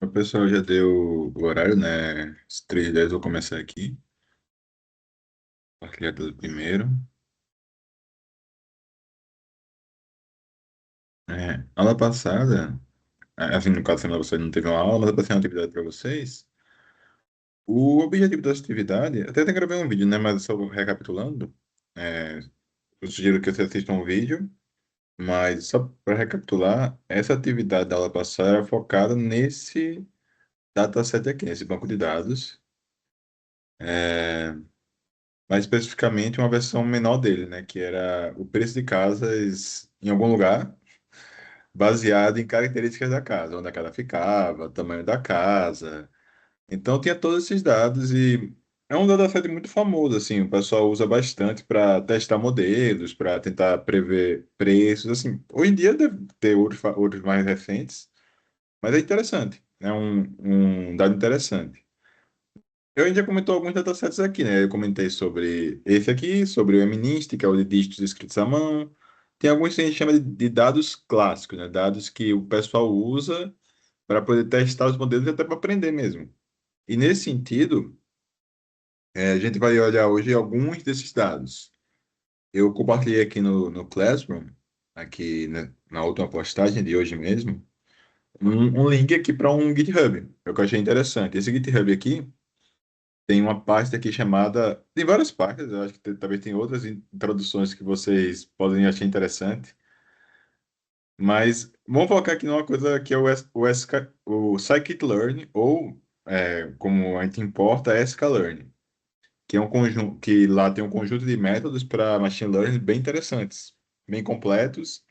O pessoal já deu o horário, né? Às 3h10 vou começar aqui. Partilhar pelo primeiro. Aula passada, assim, no caso, semana você não teve uma aula, mas eu passei uma atividade para vocês. O objetivo dessa atividade, até gravei um vídeo, né? Mas só recapitulando, é, eu sugiro que você assista um vídeo, mas só para recapitular, essa atividade da aula passada era focada nesse dataset aqui, nesse banco de dados. É, mais especificamente uma versão menor dele, né? Que era o preço de casas em algum lugar, baseado em características da casa, onde a casa ficava, tamanho da casa. Então tinha todos esses dados e é um dataset muito famoso, assim, o pessoal usa bastante para testar modelos, para tentar prever preços, assim. Hoje em dia deve ter outros mais recentes, mas é interessante, é um dado interessante. Eu ainda comentou alguns datasets aqui, né? Eu comentei sobre esse aqui, sobre o MNIST, que é o de dígitos escritos à mão. Tem alguns que a gente chama de dados clássicos, né? Dados que o pessoal usa para poder testar os modelos e até para aprender mesmo. E nesse sentido, a gente vai olhar hoje alguns desses dados. Eu compartilhei aqui no Classroom, aqui na última postagem de hoje mesmo, um link aqui para um GitHub, é o que eu achei interessante. Esse GitHub aqui tem uma pasta aqui chamada. Tem várias pastas, eu acho que talvez tem outras introduções que vocês podem achar interessante. Mas vamos focar aqui numa coisa que é o Scikit-learn, ou como a gente importa, é sklearn, que é um conjunto que lá tem um conjunto de métodos para machine learning bem interessantes, bem completos.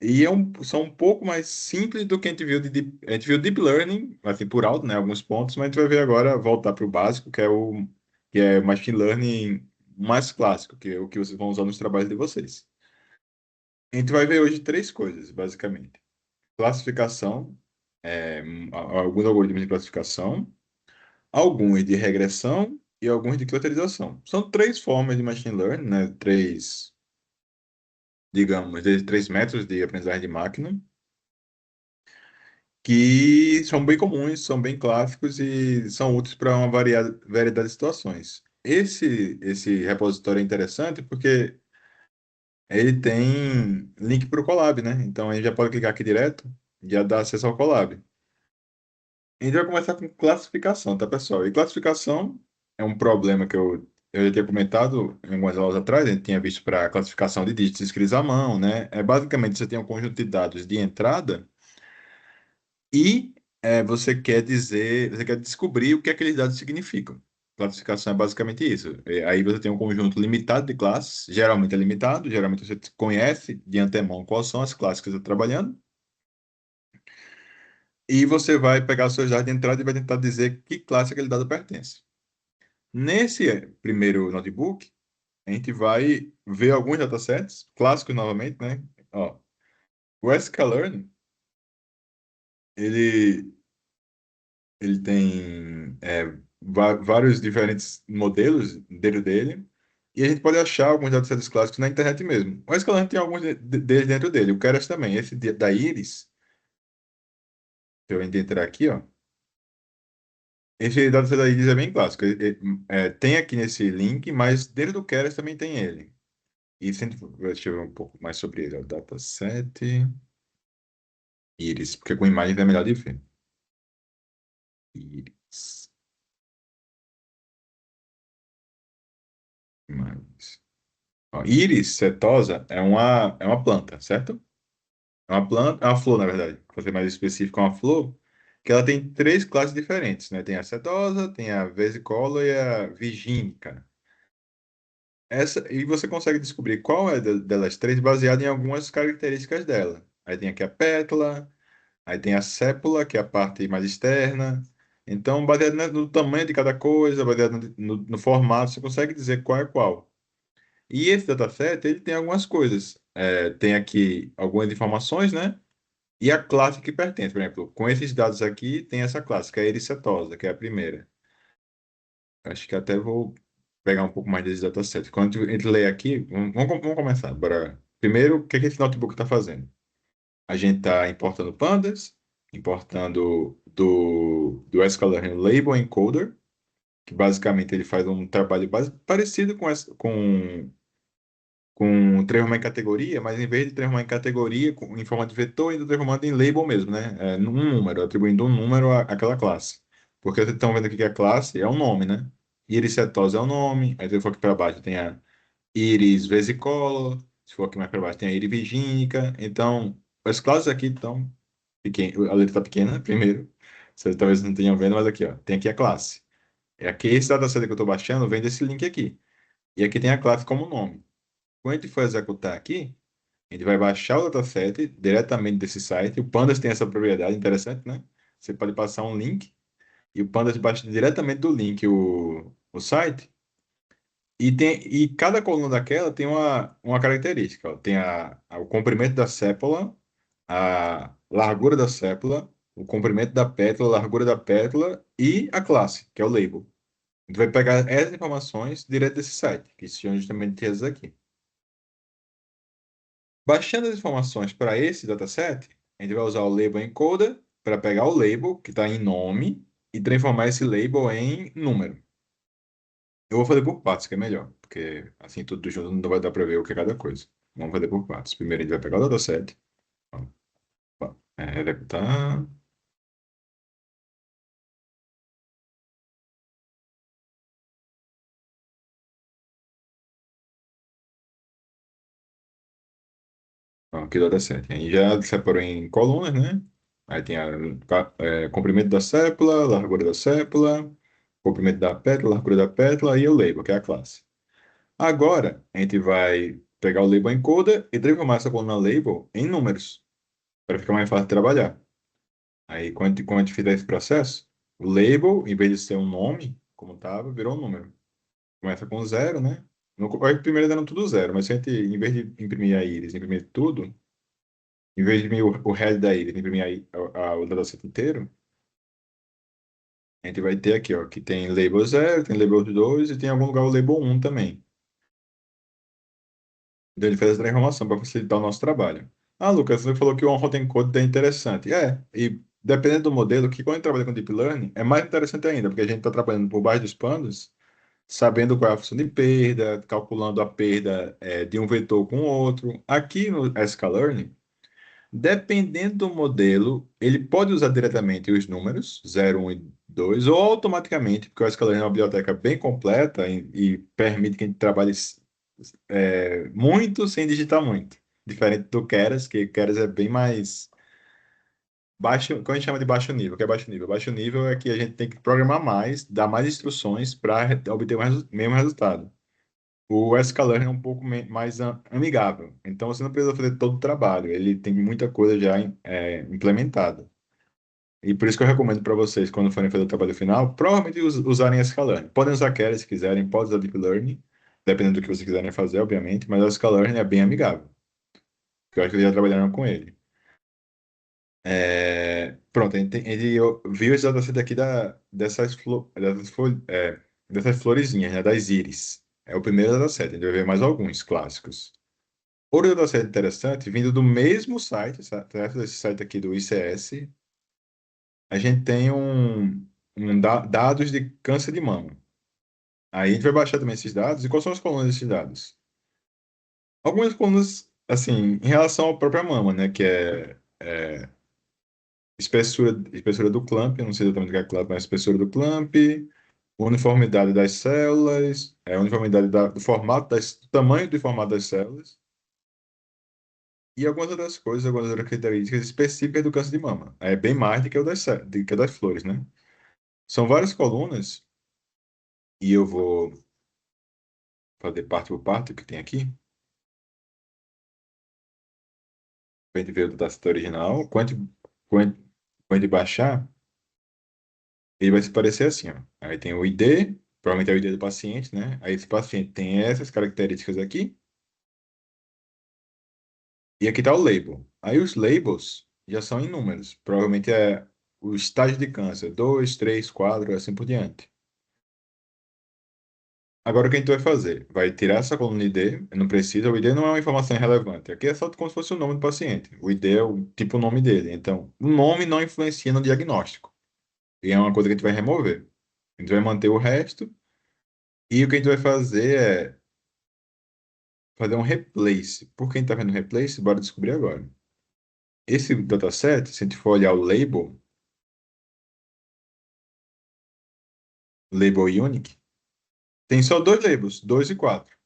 E são um pouco mais simples do que a gente viu deep learning, assim, por alto, né, alguns pontos, mas a gente vai ver agora, voltar para o básico, que é machine learning mais clássico, que é o que vocês vão usar nos trabalhos de vocês. A gente vai ver hoje três coisas, basicamente. Classificação, alguns algoritmos de classificação, alguns de regressão e alguns de clusterização. São três formas de machine learning, né, digamos, três métodos de aprendizagem de máquina, que são bem comuns, são bem clássicos e são úteis para uma variedade de situações. Esse repositório é interessante porque ele tem link para o Colab, né? Então a gente já pode clicar aqui direto e já dá acesso ao Colab. A gente vai começar com classificação, tá, pessoal? E classificação é um problema que eu já tinha comentado em algumas aulas atrás, a gente tinha visto para classificação de dígitos escritos à mão, né? Basicamente você tem um conjunto de dados de entrada. E você quer descobrir o que aqueles dados significam. Classificação é basicamente isso. Aí você tem um conjunto limitado de classes, geralmente é limitado, geralmente você conhece de antemão quais são as classes que você está trabalhando, e você vai pegar os seus dados de entrada e vai tentar dizer que classe aquele dado pertence. Nesse primeiro notebook, a gente vai ver alguns datasets, clássicos novamente, né? Ó, o sklearn, ele Ele tem vários diferentes modelos dentro dele. E a gente pode achar alguns datasets clássicos na internet mesmo. O Escalante tem alguns deles dentro dele. O Keras também. Esse da Iris, se eu entrar aqui, ó. Esse dataset da Iris é bem clássico. Tem aqui nesse link, mas dentro do Keras também tem ele. E se a gente deixa eu ver um pouco mais sobre ele. Ó, dataset Iris, porque com imagem é melhor de ver. Iris. Imagens. Ó, Iris setosa é uma planta, certo? É uma planta, é uma flor, na verdade. Para ser mais específico, é uma flor que ela tem três classes diferentes, né? Tem a setosa, tem a vesicola e a vigínica. E você consegue descobrir qual é delas três baseado em algumas características dela. Aí tem aqui a pétala, aí tem a sépula, que é a parte mais externa. Então, baseado no tamanho de cada coisa, baseado no formato, você consegue dizer qual é qual. E esse dataset, ele tem algumas coisas. Tem aqui algumas informações, né? E a classe que pertence, por exemplo, com esses dados aqui, tem essa classe, que é a ericetosa, que é a primeira. Acho que até vou pegar um pouco mais desses datasets. Quando a gente lê aqui, vamos começar. Bora. Primeiro, o que esse notebook está fazendo? A gente está importando pandas, importando do sklearn Label Encoder, que basicamente ele faz um trabalho parecido com transformar em categoria, mas em vez de transformar em categoria em forma de vetor, ainda transformando em label mesmo, né? Num número, atribuindo um número àquela classe. Porque vocês estão vendo aqui que a classe é um nome, né? Íris setosa é um nome, aí se for aqui para baixo tem a íris vesicolor, se for aqui mais para baixo tem a íris virgínica. Então, as classes aqui estão pequenas, a letra está pequena, primeiro. Vocês talvez não tenham vendo, mas aqui, ó, tem aqui a classe. É aqui, esse dataset que eu estou baixando vem desse link aqui. E aqui tem a classe como nome. Quando a gente for executar aqui, a gente vai baixar o dataset diretamente desse site. O Pandas tem essa propriedade interessante, né? Você pode passar um link e o Pandas baixa diretamente do link o site. E cada coluna daquela tem uma característica. Ó. Tem o comprimento da sépola, a largura da sépola, o comprimento da pétala, a largura da pétala e a classe, que é o label. A gente vai pegar essas informações direto desse site, que são justamente essas aqui. Baixando as informações para esse dataset, a gente vai usar o label encoder para pegar o label que está em nome e transformar esse label em número. Eu vou fazer por partes, que é melhor, porque assim tudo junto não vai dar para ver o que é cada coisa. Vamos fazer por partes. Primeiro a gente vai pegar o dataset, executar. Ó, aqui o dataset. Aí já separou em colunas, né? Aí tem comprimento da sépula, largura da sépula, comprimento da pétala, largura da pétala e o label, que é a classe. Agora, a gente vai pegar o label encoder e transformar essa coluna label em números, para ficar mais fácil de trabalhar. Aí, quando a gente fizer esse processo, o label, em vez de ser um nome, como estava, virou um número. Começa com zero, né? Primeiro dando tudo zero, mas se a gente, em vez de imprimir a íris, imprimir tudo, em vez de imprimir o head da íris, imprimir o dataset inteiro, a gente vai ter aqui, ó, que tem label zero, tem label 2 e tem em algum lugar o label um também. Então ele fez essa transformação para facilitar o nosso trabalho. Ah, Lucas, você falou que o on-route encode é interessante. E dependendo do modelo, que quando a gente trabalha com Deep Learning, é mais interessante ainda, porque a gente está trabalhando por baixo dos panos, sabendo qual é a função de perda, calculando a perda de um vetor com o outro. Aqui no sklearn, dependendo do modelo, ele pode usar diretamente os números 0, 1 e 2, ou automaticamente, porque o sklearn é uma biblioteca bem completa e permite que a gente trabalhe muito sem digitar muito. Diferente do Keras, que Keras é bem mais baixo, como a gente chama de baixo nível, o que é baixo nível? Baixo nível é que a gente tem que programar mais, dar mais instruções para obter o mesmo resultado. O sklearn é um pouco mais amigável, então você não precisa fazer todo o trabalho, ele tem muita coisa já implementada. E por isso que eu recomendo para vocês, quando forem fazer o trabalho final, provavelmente usarem sklearn. Podem usar Keras se quiserem, podem usar Deep Learning, dependendo do que vocês quiserem fazer, obviamente, mas o sklearn é bem amigável, que eu acho que eles já trabalharam com ele. Pronto, ele viu esse dataset aqui dessas florezinhas, né, das íris. É o primeiro dataset, a gente vai ver mais alguns clássicos. Outro dataset interessante, vindo do mesmo site, certo? Esse site aqui do ICS, a gente tem dados de câncer de mama. Aí a gente vai baixar também esses dados. E quais são as colunas desses dados? Algumas colunas, assim, em relação à própria mama, né, que é espessura do clamp, eu não sei exatamente o que é clamp, mas espessura do clamp, uniformidade das células, uniformidade do formato do tamanho do formato das células, e algumas outras coisas, algumas outras características específicas do câncer de mama. É bem mais do que do que o das flores, né? São várias colunas, e eu vou fazer parte por parte o que tem aqui, para a gente ver o dataset original. Quando a gente baixar, ele vai se parecer assim, ó. Aí tem o ID, provavelmente é o ID do paciente, né? Aí esse paciente tem essas características aqui, e aqui está o label. Aí os labels já são em números. Provavelmente é o estágio de câncer, 2, 3, 4, assim por diante. Agora o que a gente vai fazer? Vai tirar essa coluna ID, não precisa, o ID não é uma informação relevante. Aqui é só como se fosse o nome do paciente. O ID é o tipo o nome dele. Então, o nome não influencia no diagnóstico. E é uma coisa que a gente vai remover. A gente vai manter o resto. E o que a gente vai fazer é fazer um replace. Por que a gente está vendo replace? Bora descobrir agora. Esse dataset, se a gente for olhar o label unique, tem só dois labels, 2 e 4.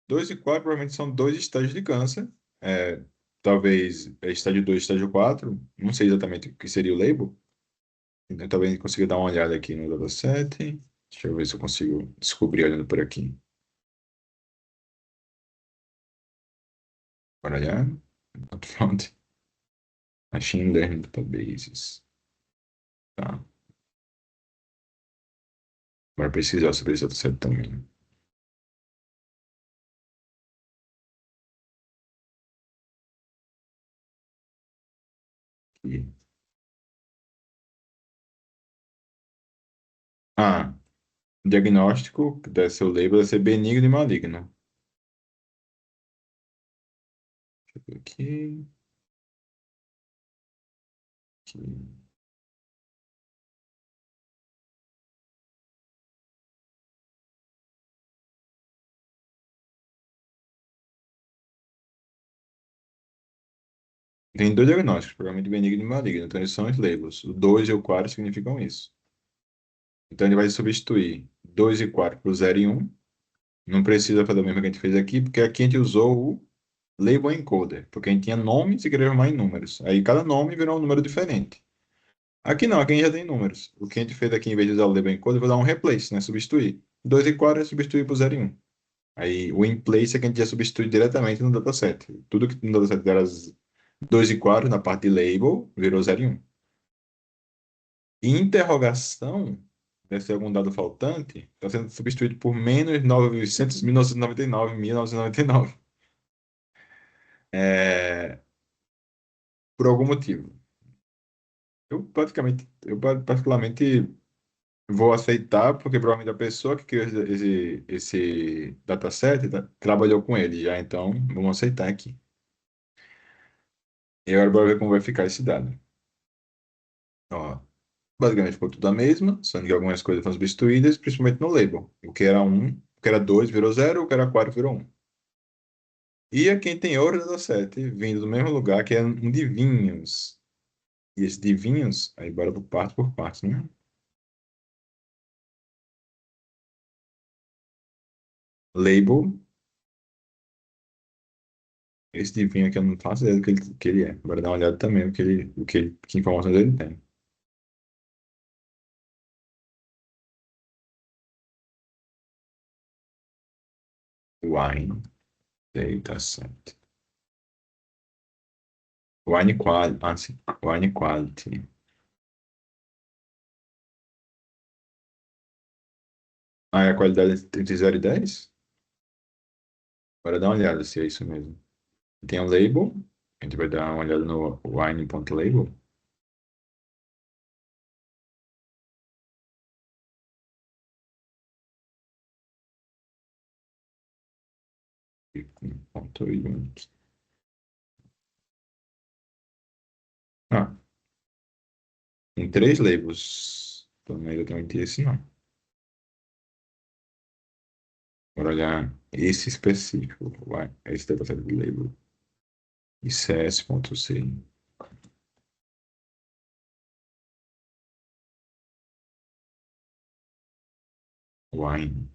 2 e 4 provavelmente são dois estágios de câncer. É, talvez estágio 2, estágio 4. Não sei exatamente o que seria o label. Então, talvez a gente consiga dar uma olhada aqui no dataset. Deixa eu ver se eu consigo descobrir olhando por aqui. Bora olhar. Not found. Machine Learning Databases. Tá. Bora pesquisar sobre esse dataset também. Aqui. Ah, diagnóstico, que deve ser o label, deve ser benigno e maligno. Deixa eu ver aqui. Aqui. Tem dois diagnósticos, provavelmente benigno e maligno. Então, eles são os labels. O 2 e o 4 significam isso. Então, ele vai substituir 2 e 4 por 0 e 1. Não precisa fazer o mesmo que a gente fez aqui, porque aqui a gente usou o label encoder, porque a gente tinha nomes e queria transformar em números. Aí, cada nome virou um número diferente. Aqui não, aqui a gente já tem números. O que a gente fez aqui, em vez de usar o label encoder, eu vou dar um replace, né? Substituir. 2 e 4 é substituir por 0 e 1. Aí, o in place é que a gente já substitui diretamente no dataset. Tudo que no dataset era 2 e 4 na parte de label, virou 0 e 1. Interrogação, deve ser algum dado faltante, está sendo substituído por menos 999.999, é, por algum motivo. Eu particularmente vou aceitar, porque provavelmente a pessoa que criou esse dataset trabalhou com ele já, então vamos aceitar aqui. E agora bora ver como vai ficar esse dado. Ó, basicamente ficou tudo a mesma, sendo que algumas coisas foram substituídas, principalmente no label. O que era 2 virou 0, o que era 4 virou 1. E a quem tem ouro da sete, vindo do mesmo lugar, que é um de vinhos. E esse de vinhos, aí bora por parte, né? Label, esse de vinho aqui eu não faço ideia do que ele é. Bora dar uma olhada também que informações ele tem. Wine, dataset. Wine quality, sim, wine quality. Ah, é a qualidade entre 0 e 10? Bora dar uma olhada se é isso mesmo. Tem um label, a gente vai dar uma olhada no wine.label. E com ponto unit. Ah, tem três labels. Então, não é exatamente esse, não. Bora olhar esse específico. Vai, esse dataset do label. ICS.c. Wine.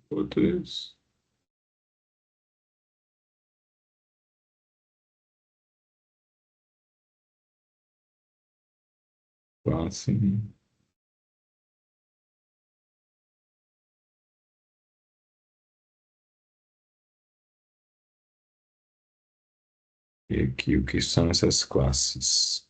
Outros. Assim. E aqui, o que são essas classes?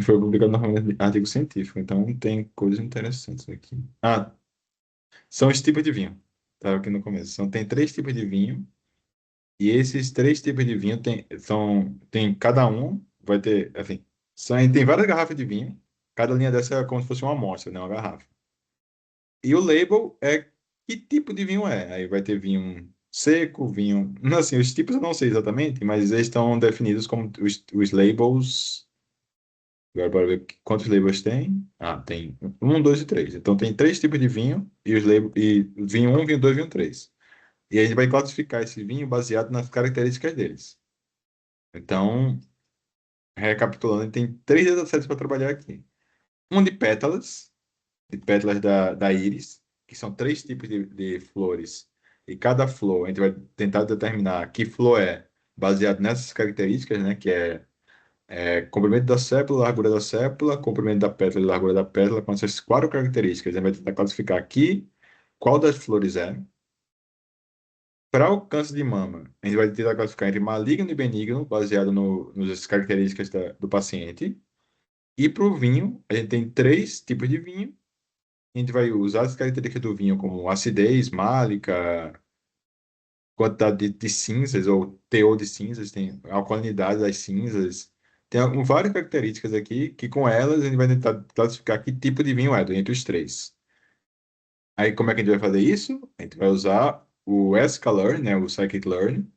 Foi publicado normalmente em artigo científico, então tem coisas interessantes aqui. Ah, são os tipos de vinho. Estava aqui no começo. Tem três tipos de vinho, e esses três tipos de vinho tem cada um vai ter, assim, tem várias garrafas de vinho, cada linha dessa é como se fosse uma amostra, né, uma garrafa. E o label é que tipo de vinho é. Aí vai ter vinho seco, vinho. Não, assim, os tipos eu não sei exatamente, mas eles estão definidos como os labels. Agora, para ver quantos labels tem. Ah, tem um, dois e três. Então tem três tipos de vinho e os labels, e vinho um, vinho dois, vinho três. E aí a gente vai classificar esse vinho baseado nas características deles. Então, recapitulando, tem três datasets para trabalhar aqui. Um de pétalas da íris, que são três tipos de flores. E cada flor, a gente vai tentar determinar que flor é, baseado nessas características, né? Que é comprimento da sépula, largura da sépula, comprimento da pétala e largura da pétala, com essas quatro características. A gente vai tentar classificar aqui qual das flores é. Para o câncer de mama, a gente vai tentar classificar entre maligno e benigno, baseado nas características do paciente. E para o vinho, a gente tem três tipos de vinho. A gente vai usar as características do vinho como acidez, málica, quantidade de cinzas ou teor de cinzas, tem a alcalinidade das cinzas. Tem várias características aqui que com elas a gente vai tentar classificar que tipo de vinho é, entre os três. Aí como é que a gente vai fazer isso? A gente vai usar o sklearn, né, o scikit-learn,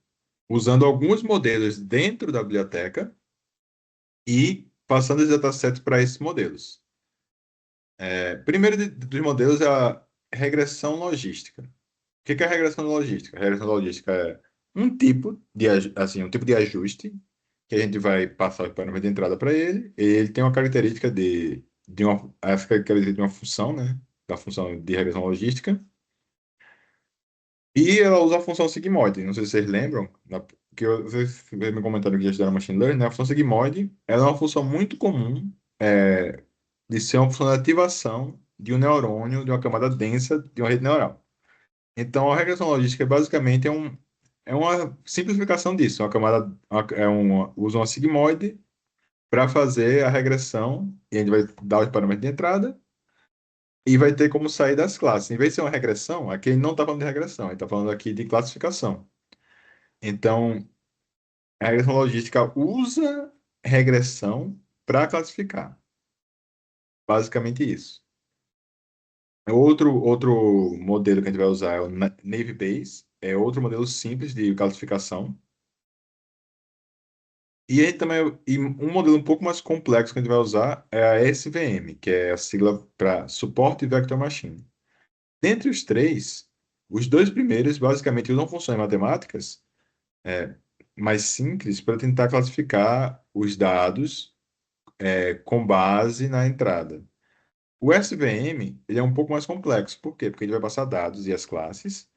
usando alguns modelos dentro da biblioteca e passando os datasets para esses modelos. Primeiro dos modelos é a regressão logística. O que é a regressão logística? A regressão logística é um tipo de ajuste que a gente vai passar os parâmetros de entrada para ele. E ele tem uma característica essa característica de uma função, né? Da função de regressão logística. E ela usa a função sigmoide. Não sei se vocês lembram, que vocês me comentaram que já estudaram Machine Learning, né? A função sigmoide, ela é uma função muito comum de ser uma função de ativação de um neurônio, de uma camada densa de uma rede neural. Então, a regressão logística basicamente é uma simplificação disso. Uma camada usa uma sigmoide para fazer a regressão, e a gente vai dar os parâmetros de entrada e vai ter como sair das classes. Em vez de ser uma regressão, aqui ele não está falando de regressão, ele está falando aqui de classificação. Então, a regressão logística usa regressão para classificar. Basicamente isso. Outro modelo que a gente vai usar é o Naive Bayes, é outro modelo simples de classificação. E aí também, um modelo um pouco mais complexo que a gente vai usar é a SVM, que é a sigla para Support Vector Machine. Dentre os três, os dois primeiros basicamente usam funções matemáticas é, mais simples para tentar classificar os dados com base na entrada. O SVM, ele é um pouco mais complexo. Por quê? Porque ele vai passar dados e as classes,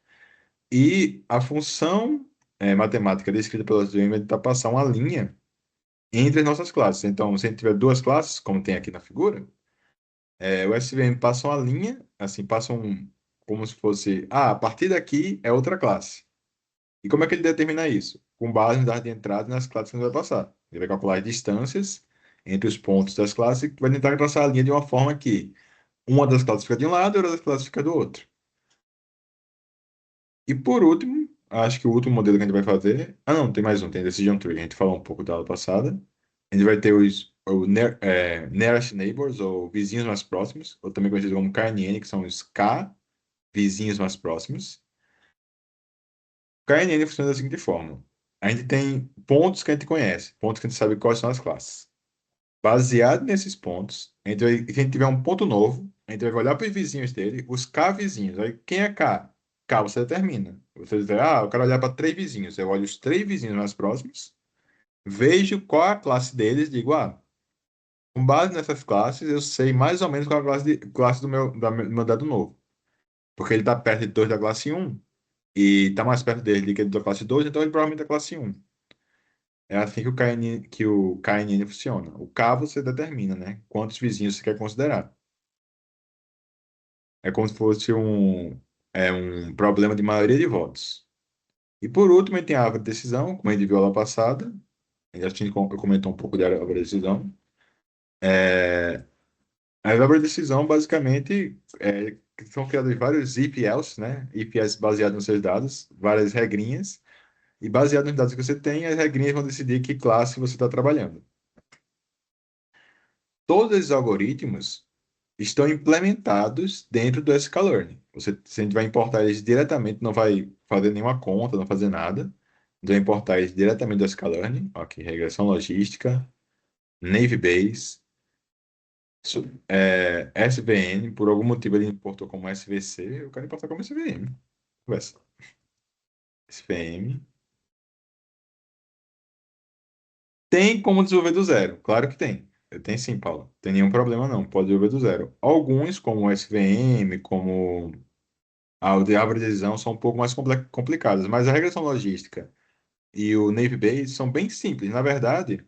e a função matemática descrita pelo SVM vai tentar passar uma linha entre as nossas classes. Então, se a gente tiver duas classes, como tem aqui na figura, o SVM passa uma linha, assim, como se fosse, a partir daqui é outra classe. E como é que ele determina isso? Com base nos dados de entrada e nas classes que ele vai passar. Ele vai calcular as distâncias entre os pontos das classes e vai tentar traçar a linha de uma forma que uma das classes fica de um lado e outra das classes fica do outro. E por último, acho que o último modelo que a gente vai fazer. Ah, não, tem mais um, tem Decision Tree. A gente falou um pouco da aula passada. A gente vai ter Nearest Neighbors, ou vizinhos mais próximos, ou também conhecidos como KNN, que são os K, vizinhos mais próximos. KNN funciona da seguinte forma: a gente tem pontos que a gente conhece, pontos que a gente sabe quais são as classes. Baseado nesses pontos, se a gente tiver um ponto novo, a gente vai olhar para os vizinhos dele, os K vizinhos. Aí, quem é K? K você determina. Você diz, eu quero olhar para três vizinhos. Eu olho os três vizinhos mais próximos, vejo qual é a classe deles, digo, com base nessas classes, eu sei mais ou menos qual é a classe do meu dado novo. Porque ele está perto de dois da classe um e está mais perto dele do que da classe 2, então ele provavelmente é da classe um. É assim que o KNN funciona. O K você determina, né? Quantos vizinhos você quer considerar. É como se fosse um problema de maioria de votos. E por último, a gente tem a árvore de decisão, como a gente viu lá passada. A gente comentou um pouco da árvore de decisão. É, a dobra de decisão, basicamente, são criados vários if-else, né? If-else baseado nos seus dados, várias regrinhas, e baseado nos dados que você tem, as regrinhas vão decidir que classe você está trabalhando. Todos esses algoritmos estão implementados dentro do sklearn. Se a gente vai importar eles diretamente, não vai fazer nenhuma conta, não fazer nada. A gente vai importar eles diretamente do sklearn. Ok, regressão logística, Navy Base, SVN, por algum motivo ele importou como SVC, eu quero importar como SVM. Conversa. SVM. Tem como desenvolver do zero, claro que tem. Tem sim, Paulo. Tem nenhum problema não, pode desenvolver do zero. Alguns, como o SVM, como o de árvore de decisão, são um pouco mais complicadas, mas a regressão logística e o Navy Base são bem simples. Na verdade,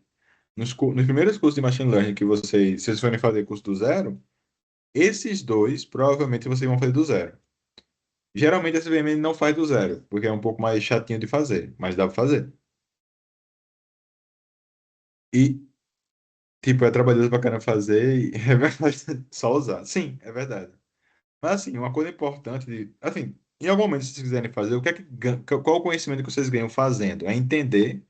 nos primeiros cursos de Machine Learning que vocês, se vocês forem fazer curso do zero, esses dois provavelmente vocês vão fazer do zero. Geralmente esse VM não faz do zero, porque é um pouco mais chatinho de fazer, mas dá para fazer. E, tipo, é trabalhoso pra caramba fazer e é verdade, só usar. Sim, é verdade. Mas, assim, uma coisa importante assim, em algum momento, se vocês quiserem fazer, qual o conhecimento que vocês ganham fazendo? É entender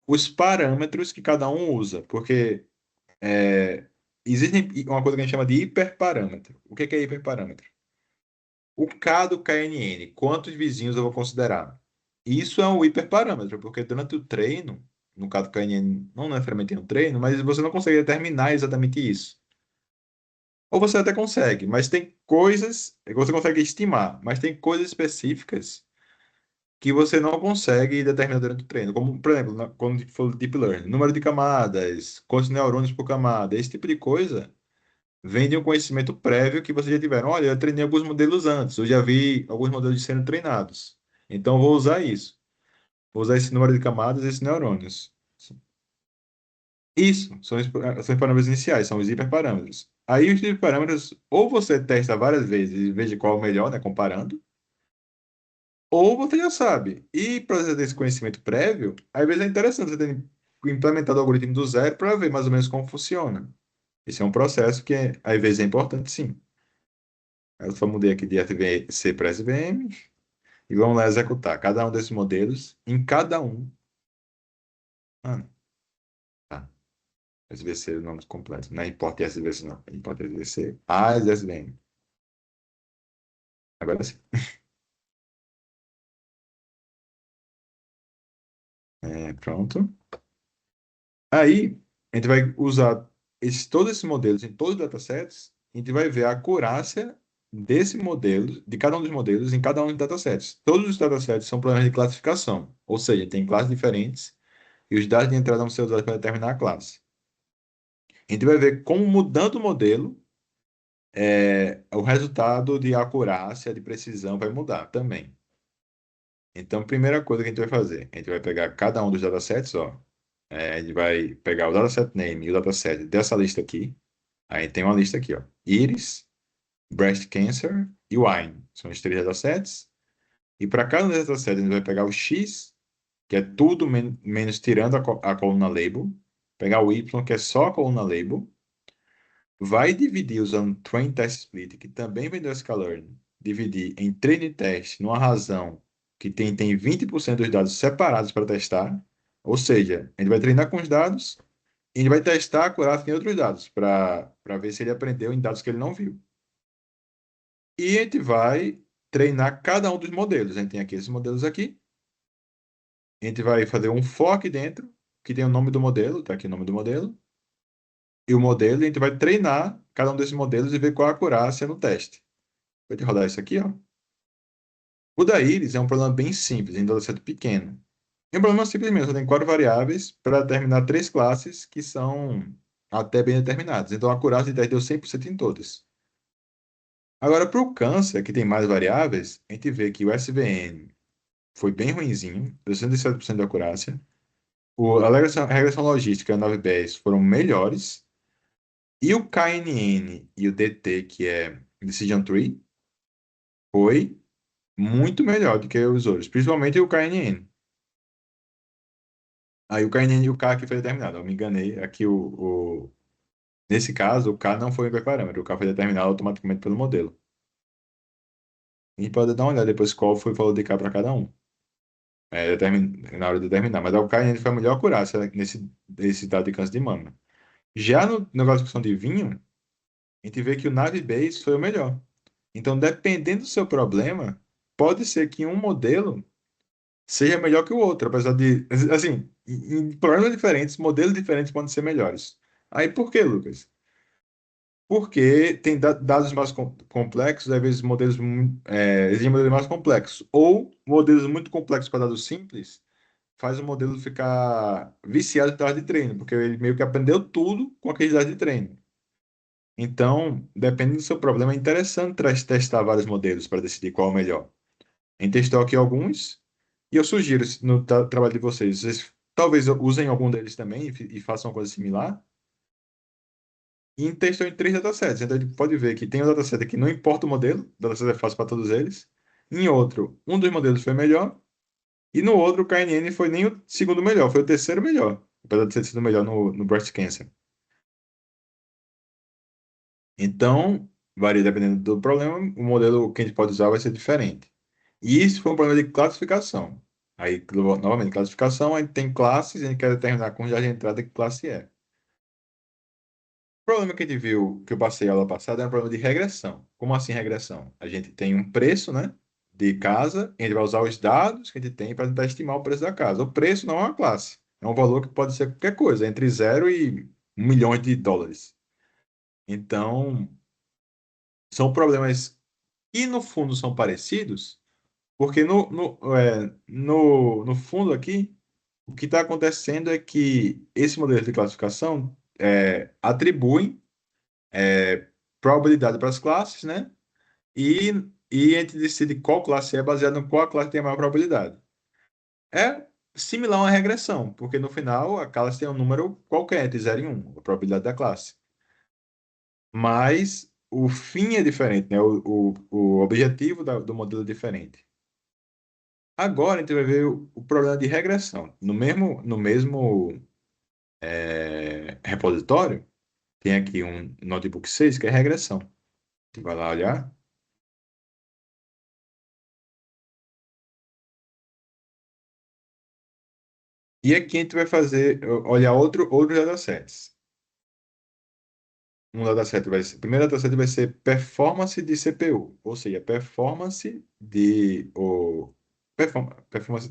os parâmetros que cada um usa, porque existe uma coisa que a gente chama de hiperparâmetro. O que é hiperparâmetro? O K do KNN, quantos vizinhos eu vou considerar? Isso é um hiperparâmetro, porque durante o treino, no caso do KNN, não necessariamente tem um treino, mas você não consegue determinar exatamente isso. Ou você até consegue, mas tem coisas que você consegue estimar, mas tem coisas específicas que você não consegue determinar durante o treino. Como, por exemplo, quando a gente for deep learning, número de camadas, quantos neurônios por camada, esse tipo de coisa vem de um conhecimento prévio que vocês já tiveram. Olha, eu treinei alguns modelos antes, eu já vi alguns modelos sendo treinados. Então, eu vou usar isso. Vou usar esse número de camadas e esses neurônios. Isso, são os parâmetros iniciais, são os hiperparâmetros. Aí, os hiperparâmetros, ou você testa várias vezes e veja qual é o melhor, né, comparando, ou você já sabe. E para você ter esse conhecimento prévio, às vezes é interessante você ter implementado o algoritmo do zero para ver mais ou menos como funciona. Esse é um processo que, às vezes, é importante, sim. Eu só mudei aqui de FVC para SVM e vamos lá executar cada um desses modelos em cada um. Ah, não. Tá. SVC é o nome completo. Não importa SVC, não. Importa SVC. As SVM. Agora sim. Pronto. Aí, a gente vai usar todos esses modelos em todos os datasets. A gente vai ver a acurácia desse modelo, de cada um dos modelos, em cada um dos datasets. Todos os datasets são problemas de classificação. Ou seja, tem classes diferentes e os dados de entrada vão ser usados para determinar a classe. A gente vai ver como mudando o modelo, o resultado de acurácia, de precisão vai mudar também. Então, primeira coisa que a gente vai fazer, a gente vai pegar cada um dos datasets, ó, a gente vai pegar o dataset name e o dataset dessa lista aqui. Aí tem uma lista aqui, ó, Iris, Breast Cancer e Wine. São os três datasets. E para cada um desses datasets, a gente vai pegar o X, que é tudo menos tirando a coluna label, pegar o Y, que é só a coluna label, vai dividir usando Train Test Split, que também vem do sklearn, dividir em treino teste numa razão que tem 20% dos dados separados para testar, ou seja, a gente vai treinar com os dados e a gente vai testar a acurácia em outros dados para ver se ele aprendeu em dados que ele não viu. E a gente vai treinar cada um dos modelos. A gente tem aqui esses modelos aqui. A gente vai fazer um for aqui dentro, que tem o nome do modelo, tá aqui o nome do modelo. E o modelo, a gente vai treinar cada um desses modelos e ver qual a acurácia no teste. Vou te rodar isso aqui, ó. O da Iris é um problema bem simples, em dataset pequeno. É um problema simples mesmo, você tem quatro variáveis para determinar três classes que são até bem determinadas. Então a acurácia de teste deu 100% em todas. Agora, para o câncer, que tem mais variáveis, a gente vê que o SVN foi bem ruinzinho, deu 107% de acurácia. A regressão logística e a 910 foram melhores. E o KNN e o DT, que é Decision Tree, foi muito melhor do que os outros, principalmente o KNN. Aí o KNN e o K aqui foi determinado. Eu me enganei. Aqui Nesse caso, o K não foi um hiperparâmetro, o K foi determinado automaticamente pelo modelo. A gente pode dar uma olhada depois qual foi o valor de K para cada um, na hora de determinar. Mas o K ainda foi a melhor acurácia nesse dado de câncer de mama. Já no negócio de função de vinho, a gente vê que o Navi-Base foi o melhor. Então, dependendo do seu problema, pode ser que um modelo seja melhor que o outro, apesar de, assim, em problemas diferentes, modelos diferentes podem ser melhores. Aí, por quê, Lucas? Porque tem dados mais complexos, às vezes exigem modelos mais complexos. Ou modelos muito complexos para dados simples, faz o modelo ficar viciado em dados de treino, porque ele meio que aprendeu tudo com aqueles dados de treino. Então, dependendo do seu problema, é interessante testar vários modelos para decidir qual é o melhor. A gente testou aqui alguns, e eu sugiro, no trabalho de vocês talvez usem algum deles também e façam uma coisa similar. E testou em três datasets. Então, a gente pode ver que tem um dataset que não importa o modelo, o dataset é fácil para todos eles. Em outro, um dos modelos foi melhor, e no outro, o KNN foi nem o segundo melhor, foi o terceiro melhor, apesar de ter sido melhor no Breast Cancer. Então, varia dependendo do problema, o modelo que a gente pode usar vai ser diferente. E isso foi um problema de classificação. Aí, novamente, classificação, a gente tem classes, a gente quer determinar com já de entrada que classe é. O problema que a gente viu, que eu passei a aula passada, é um problema de regressão. Como assim regressão? A gente tem um preço, né, de casa, e a gente vai usar os dados que a gente tem para tentar estimar o preço da casa. O preço não é uma classe, é um valor que pode ser qualquer coisa, entre 0 e 1 milhão de dólares. Então, são problemas que no fundo são parecidos, porque no fundo aqui, o que está acontecendo é que esse modelo de classificação atribui probabilidade para as classes, né? E, e a gente decide qual classe é baseado em qual classe tem a maior probabilidade. É similar a uma regressão, porque no final a classe tem um número qualquer, entre 0 e 1, a probabilidade da classe. Mas o fim é diferente, né? O objetivo do modelo é diferente. Agora a gente vai ver o problema de regressão. No mesmo repositório, tem aqui um notebook 6 que é regressão. A gente vai lá olhar. E aqui a gente vai olhar outros datasets. O primeiro dataset vai ser performance de CPU, ou seja, performance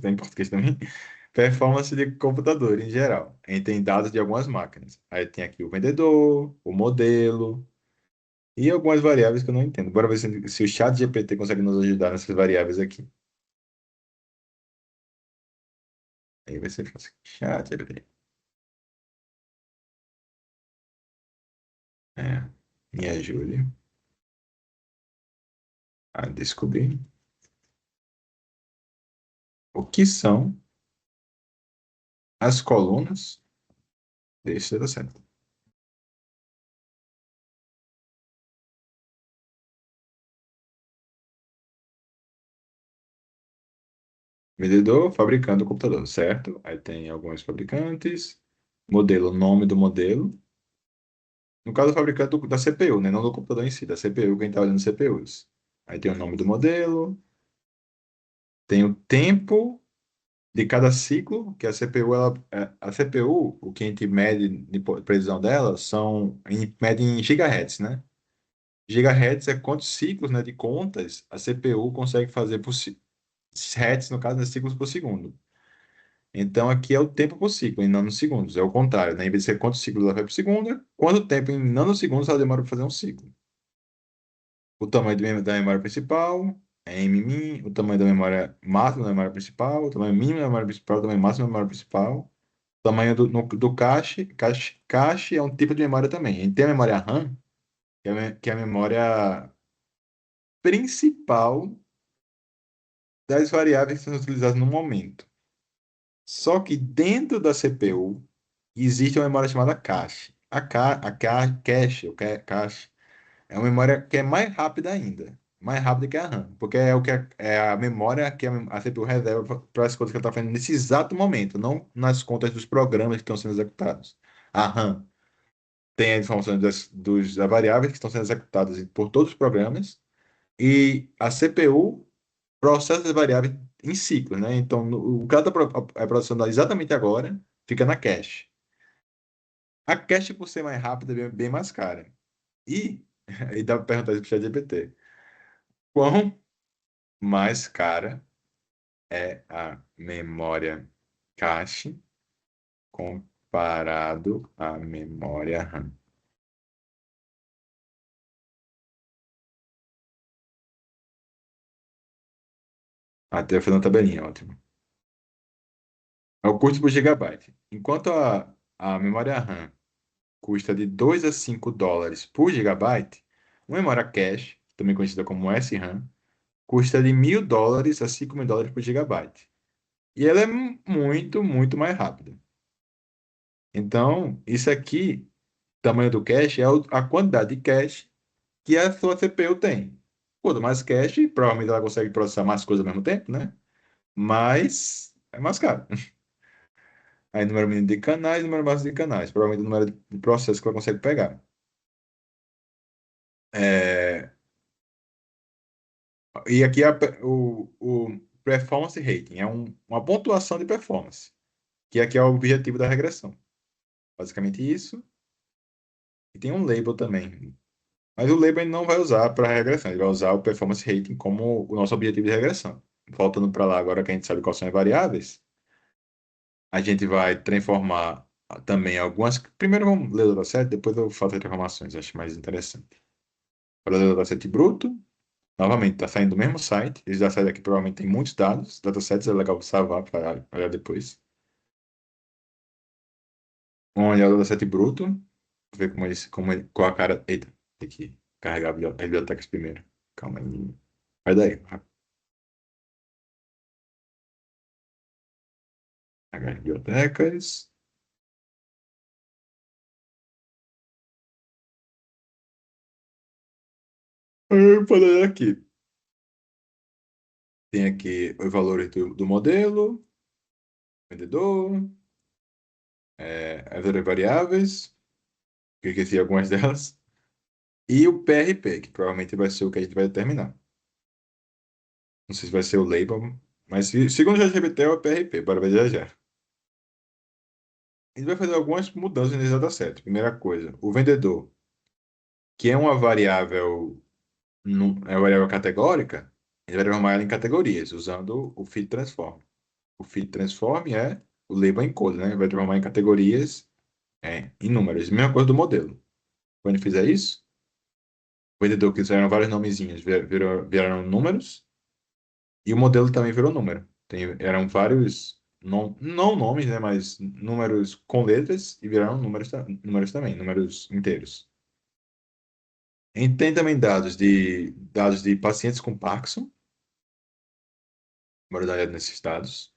tem em português também, performance de computador em geral. A gente tem dados de algumas máquinas. Aí tem aqui o vendedor, o modelo e algumas variáveis que eu não entendo. Bora ver se o chat GPT consegue nos ajudar nessas variáveis aqui. Aí vai ser fácil. Chat GPT. É, me ajude a descobrir o que são as colunas desse dataset. Vendedor, fabricante do computador, certo? Aí tem alguns fabricantes, modelo, nome do modelo. No caso, o fabricante da CPU, né? Não do computador em si, da CPU, quem está olhando CPUs. Aí tem o nome do modelo, tem o tempo de cada ciclo, que a CPU, a CPU, o que a gente mede de precisão dela, a gente mede em gigahertz, né? Gigahertz é quantos ciclos, né, de contas a CPU consegue fazer hertz, no caso, né, ciclos por segundo. Então, aqui é o tempo por ciclo, em nanosegundos. É o contrário, né? Em vez de ser quantos ciclos ela vai por segundo, quanto tempo em nanosegundos ela demora para fazer um ciclo. O tamanho da memória principal é mmin, o tamanho da memória máxima da memória principal, o tamanho mínimo da memória principal, o tamanho máximo da memória principal, o tamanho do cache. Cache é um tipo de memória também. A gente tem a memória RAM, que é a memória principal das variáveis que são utilizadas no momento. Só que dentro da CPU existe uma memória chamada cache. Cache é uma memória que é mais rápida ainda, mais rápida que a RAM, porque é o que é a memória que a CPU reserva para as coisas que ela está fazendo nesse exato momento, não nas contas dos programas que estão sendo executados. A RAM. tem as informações das variáveis que estão sendo executadas por todos os programas, e a CPU processa as variáveis em ciclos, né? Então, o que ela está processando exatamente agora fica na cache. A cache, por ser mais rápida, é bem mais cara. E, e dá para perguntar isso para o ChatGPT, quão mais cara é a memória cache comparado à memória RAM? Até eu fiz uma tabelinha, ótimo. É o custo por gigabyte. Enquanto a memória RAM custa de 2 a 5 dólares por gigabyte, uma memória cache, também conhecida como SRAM, custa de 1.000 dólares a 5.000 dólares por gigabyte. E ela é muito, muito mais rápida. Então, isso aqui, tamanho do cache, é a quantidade de cache que a sua CPU tem. Quanto mais cache, provavelmente ela consegue processar mais coisas ao mesmo tempo, né? Mas é mais caro. Aí, número mínimo de canais, número máximo de canais. Provavelmente o número de processos que ela consegue pegar. É, e aqui o performance rating é uma pontuação de performance, que aqui é o objetivo da regressão. Basicamente isso. E tem um label também. Mas o label ele não vai usar para regressão, ele vai usar o performance rating como o nosso objetivo de regressão. Voltando para lá, agora que a gente sabe quais são as variáveis, a gente vai transformar também algumas. Primeiro vamos ler o dataset, depois eu faço as transformações, acho mais interessante. Para ler o dataset bruto, novamente, está saindo do mesmo site. Esse dataset aqui provavelmente tem muitos dados. Datasets é legal salvar para olhar depois. Vamos olhar o dataset bruto, ver qual a cara. Eita, tem que carregar as bibliotecas primeiro. Calma aí. Vai daí. Carregar as bibliotecas. Falando aqui. Tem aqui os valores do modelo, vendedor, as outras variáveis, que eu esqueci algumas delas, e o PRP, que provavelmente vai ser o que a gente vai determinar. Não sei se vai ser o label, mas segundo o ChatGPT é o PRP, bora ver já já. A gente vai fazer algumas mudanças nesse dataset. Primeira coisa, o vendedor, que é uma variável, é uma variável categórica, a gente vai transformar ela em categorias, usando o feed transform. O feed transform é o label encode, né? Vai transformar em categorias, em números. Mesma coisa do modelo. Quando ele fizer isso, o vendedor que fizeram vários nomezinhos viraram números, e o modelo também virou número. Eram vários, não nomes, né, mas números com letras e viraram números, números também, números inteiros. E tem também dados de pacientes com Parkinson, bora dar uma olhada nesses dados.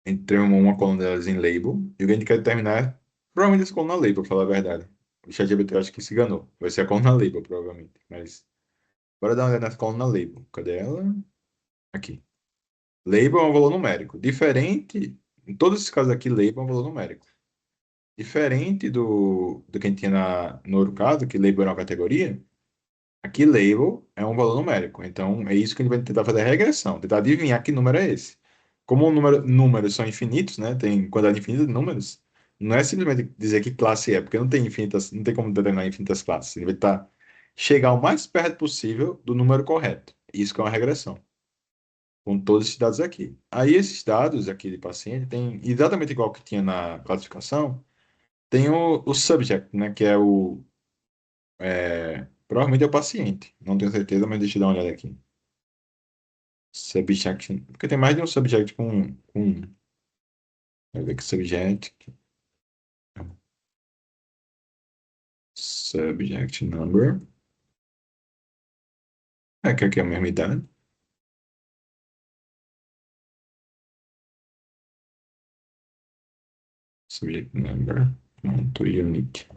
Entrei uma coluna delas em label, e o que a gente quer determinar é provavelmente essa coluna label, para falar a verdade. O ChatGPT eu acho que se enganou. Vai ser a coluna label, provavelmente. Mas bora dar uma olhada nessa coluna label. Cadê ela? Aqui. Label é um valor numérico. Diferente, em todos esses casos aqui, label é um valor numérico. Diferente do que a gente tinha no outro caso, que label era uma categoria, aqui label é um valor numérico. Então, é isso que a gente vai tentar fazer a regressão, tentar adivinhar que número é esse. Como números são infinitos, né? Tem quantidade infinita de números, não é simplesmente dizer que classe é, porque não tem infinitas, não tem como determinar infinitas classes. Ele vai tentar chegar o mais perto possível do número correto. Isso que é uma regressão, com todos esses dados aqui. Aí esses dados aqui de paciente tem exatamente igual que tinha na classificação, tem o subject, né, que é provavelmente é o paciente. Não tenho certeza, mas deixa eu dar uma olhada aqui. Subject, porque tem mais de um subject vai ver que subject, subject number, que aqui é a mesma idade. Subject number, ponto unique.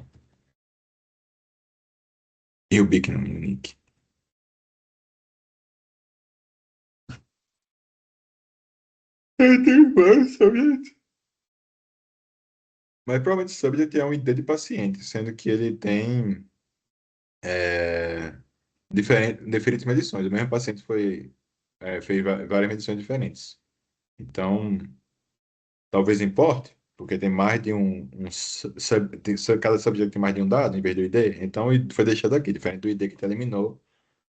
E o big não unique. Tem vários subjects. Mas provavelmente o subject é um ID de paciente, sendo que ele tem é, diferentes medições. O mesmo paciente fez várias medições diferentes. Então, talvez importe, porque tem mais de cada subject tem mais de um dado em vez do ID. Então, foi deixado aqui, diferente do ID que te eliminou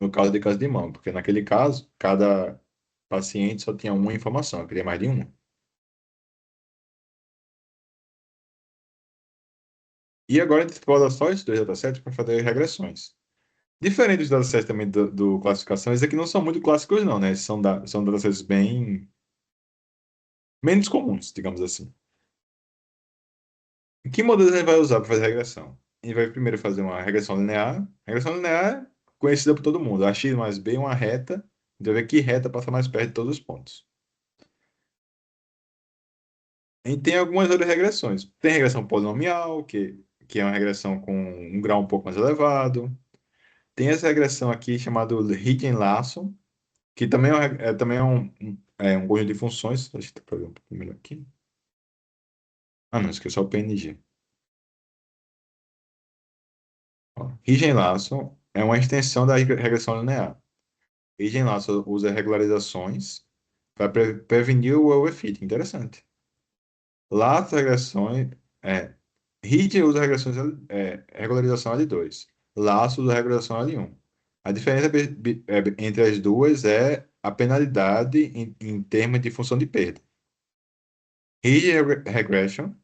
no caso de câncer de mama, porque naquele caso, cada paciente só tinha uma informação, eu queria mais de uma. E agora a gente explora só esses dois datasets para fazer regressões. Diferente dos datasets também do classificação, esses aqui não são muito clássicos não, né? São datasets bem menos comuns, digamos assim. Que modelos a gente vai usar para fazer regressão? A gente vai primeiro fazer uma regressão linear. Regressão linear é conhecida por todo mundo. A x mais b é uma reta. Então, ver que reta passa mais perto de todos os pontos. A gente tem algumas outras regressões. Tem regressão polinomial, que é uma regressão com um grau um pouco mais elevado. Tem essa regressão aqui chamada Higgs-Larson, que também é um conjunto de funções. Deixa eu pegar um pouco melhor aqui. Ah, não, esqueci só o PNG. Higgs-Larson é uma extensão da regressão linear. Lasso usa regularizações para prevenir o overfitting. Interessante. Lasso regressões. É, Hit usa regularização L2. Lasso usa regularização L1. A diferença entre as duas é a penalidade em termos de função de perda. Regression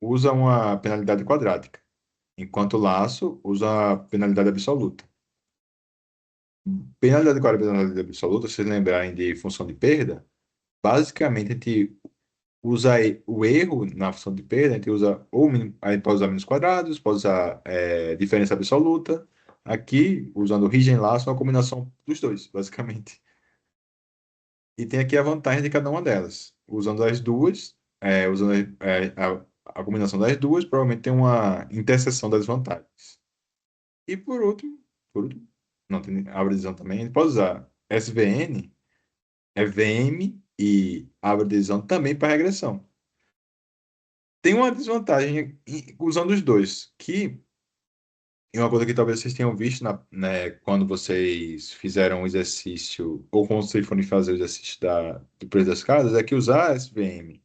usa uma penalidade quadrática, enquanto Lasso usa a penalidade absoluta. Penalidade quadrática e penalidade absoluta, se vocês lembrarem de função de perda, basicamente, a gente usa o erro na função de perda, a gente usa a gente pode usar menos quadrados, pode usar diferença absoluta. Aqui, usando o Lasso, é uma combinação dos dois, basicamente. E tem aqui a vantagem de cada uma delas. Usando as duas, usando a combinação das duas, provavelmente tem uma interseção das vantagens. E por último, não tem abreviação também, a gente pode usar SVN, VM e abreviação também para regressão. Tem uma desvantagem usando os dois, que é uma coisa que talvez vocês tenham visto quando vocês fizeram o exercício, ou quando vocês forem fazer o exercício do preço das casas, é que usar SVM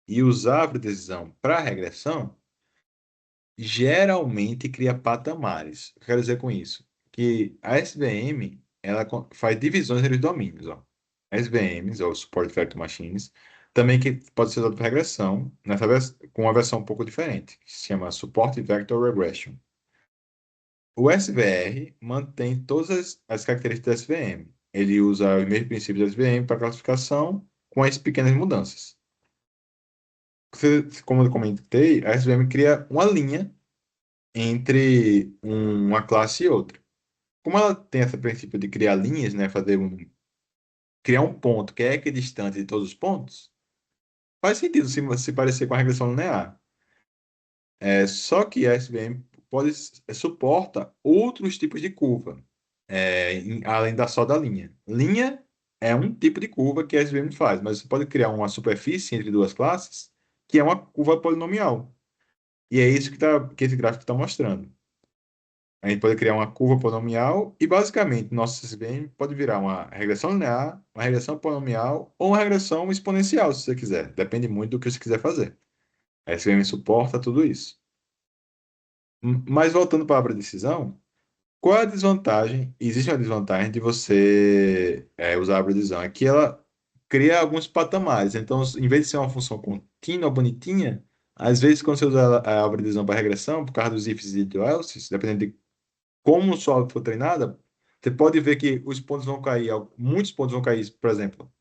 e usar a precisão para regressão geralmente cria patamares. O que eu quero dizer com isso? Que a SVM ela faz divisões entre os domínios. Ó. SVMs, ou Support Vector Machines, também que pode ser usado para regressão, com uma versão um pouco diferente, que se chama Support Vector Regression. O SVR mantém todas as características do SVM. Ele usa os mesmos princípios do SVM para classificação, com as pequenas mudanças. Como eu comentei, a SVM cria uma linha entre uma classe e outra. Como ela tem esse princípio de criar linhas, né, criar um ponto que é equidistante de todos os pontos, faz sentido se parecer com a regressão linear. Só que a SVM suporta outros tipos de curva, além da só da linha. Linha é um tipo de curva que a SVM faz, mas você pode criar uma superfície entre duas classes, que é uma curva polinomial. E é isso que esse gráfico está mostrando. A gente pode criar uma curva polinomial e, basicamente, nosso SVM pode virar uma regressão linear, uma regressão polinomial ou uma regressão exponencial, se você quiser. Depende muito do que você quiser fazer. A SVM suporta tudo isso. Mas voltando para a decisão, qual é a desvantagem? Existe uma desvantagem de você usar a previsão. É que ela cria alguns patamares. Então, em vez de ser uma função contínua, bonitinha, às vezes, quando você usa a previsão para regressão, por causa dos ifs e do else, dependendo de como sua aula for treinada, você pode ver que os pontos vão cair, muitos pontos vão cair. Por exemplo,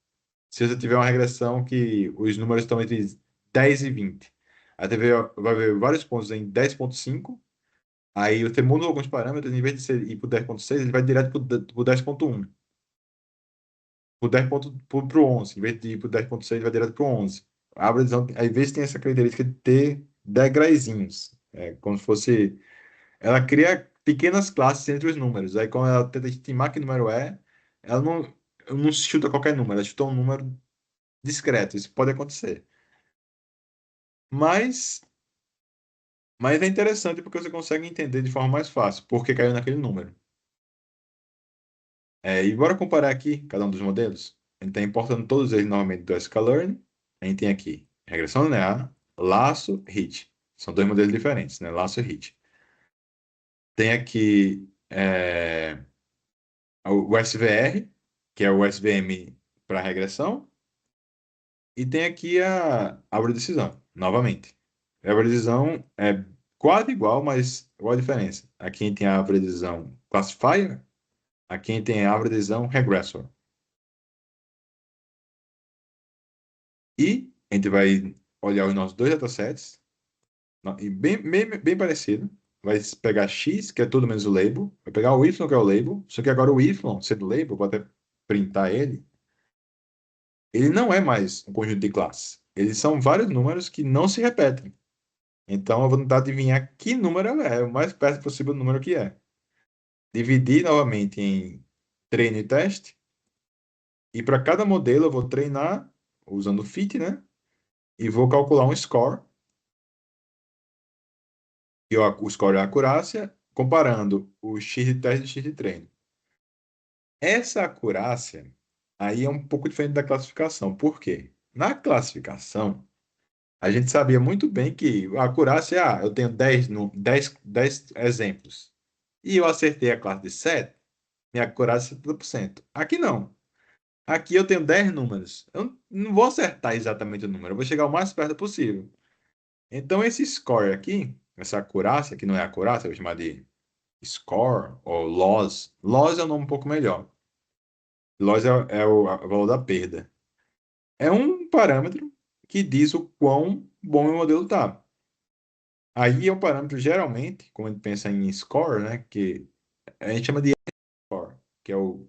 se você tiver uma regressão que os números estão entre 10 e 20, aí vai ver vários pontos em 10,5. Aí você muda alguns parâmetros, em vez de ir para o 10,6, ele vai direto para o 10,1. Para o 11. Em vez de ir para o 10,6, ele vai direto para o 11. A abreviação, às vezes, tem essa característica de ter degraizinhos. É como se fosse. Ela cria pequenas classes entre os números. Aí, quando ela tenta estimar que número é, ela não chuta qualquer número, ela chuta um número discreto. Isso pode acontecer. Mas Mas é interessante porque você consegue entender de forma mais fácil porque caiu naquele número. E bora comparar aqui cada um dos modelos. A gente está importando todos eles novamente do sklearn. A gente tem aqui regressão linear, laço, HIT. São dois modelos diferentes, né? Laço e HIT. Tem aqui o SVR, que é o SVM para regressão. E tem aqui a árvore de decisão, novamente. A árvore de decisão é quase igual, mas qual a diferença? Aqui a gente tem a árvore de decisão classifier, aqui a gente tem a árvore de decisão regressor. E a gente vai olhar os nossos dois datasets, e bem parecido. Vai pegar X, que é tudo menos o label, vai pegar o Y, que é o label, só que agora o Y, sendo label, vou até printar ele, ele não é mais um conjunto de classes. Eles são vários números que não se repetem. Então eu vou tentar adivinhar que número é, o mais perto possível do número que é. Dividir novamente em treino e teste, e para cada modelo eu vou treinar usando o fit, né? E vou calcular um score, e o score é a acurácia, comparando o X de teste e o X de treino. Essa acurácia aí é um pouco diferente da classificação. Por quê? Na classificação, a gente sabia muito bem que a acurácia, eu tenho 10, 10 exemplos. E eu acertei a classe de 7, minha acurácia é 70%. Aqui não. Aqui eu tenho 10 números. Eu não vou acertar exatamente o número, eu vou chegar o mais perto possível. Então, esse score aqui, essa acurácia, que não é acurácia, eu vou chamar de score ou loss. Loss é um nome um pouco melhor. Loss é o valor da perda. É um parâmetro que diz o quão bom o modelo está. Aí é um parâmetro, geralmente, quando a gente pensa em score, né, que a gente chama de score, que é o,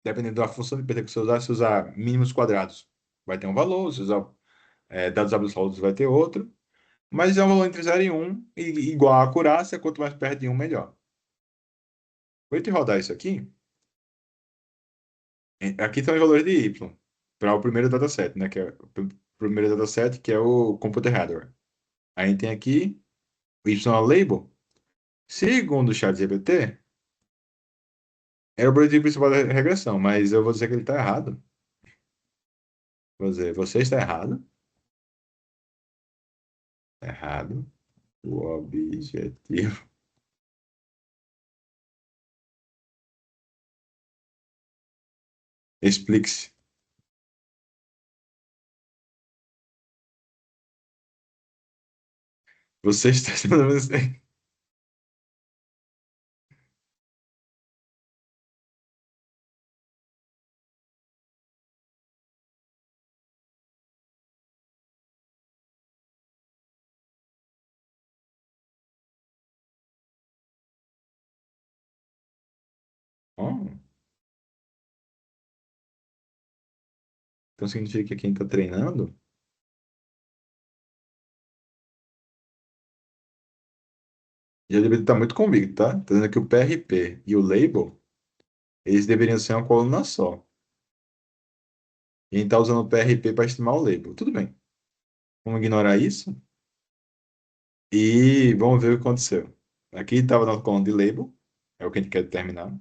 dependendo da função de perda que você usar, se usar mínimos quadrados, vai ter um valor, se usar dados absolutos, vai ter outro, mas é um valor entre 0 e 1, e igual à acurácia, quanto mais perto de 1, melhor. Vou te rodar isso aqui. Aqui estão os valores de y, para o primeiro dataset, né, que é o primeiro dataset, que é o computer hardware. Aí a gente tem aqui o y é o label. Segundo o ChatGPT, é o objetivo principal da regressão, mas eu vou dizer que ele está errado. Vou dizer, você está errado. Errado. O objetivo. Explique-se. Você está. Oh, então significa que quem está treinando já deveria estar muito convicto, tá? Tá dizendo que o PRP e o label, eles deveriam ser uma coluna só. E a gente está usando o PRP para estimar o label. Tudo bem. Vamos ignorar isso e vamos ver o que aconteceu. Aqui estava na coluna de label, é o que a gente quer determinar.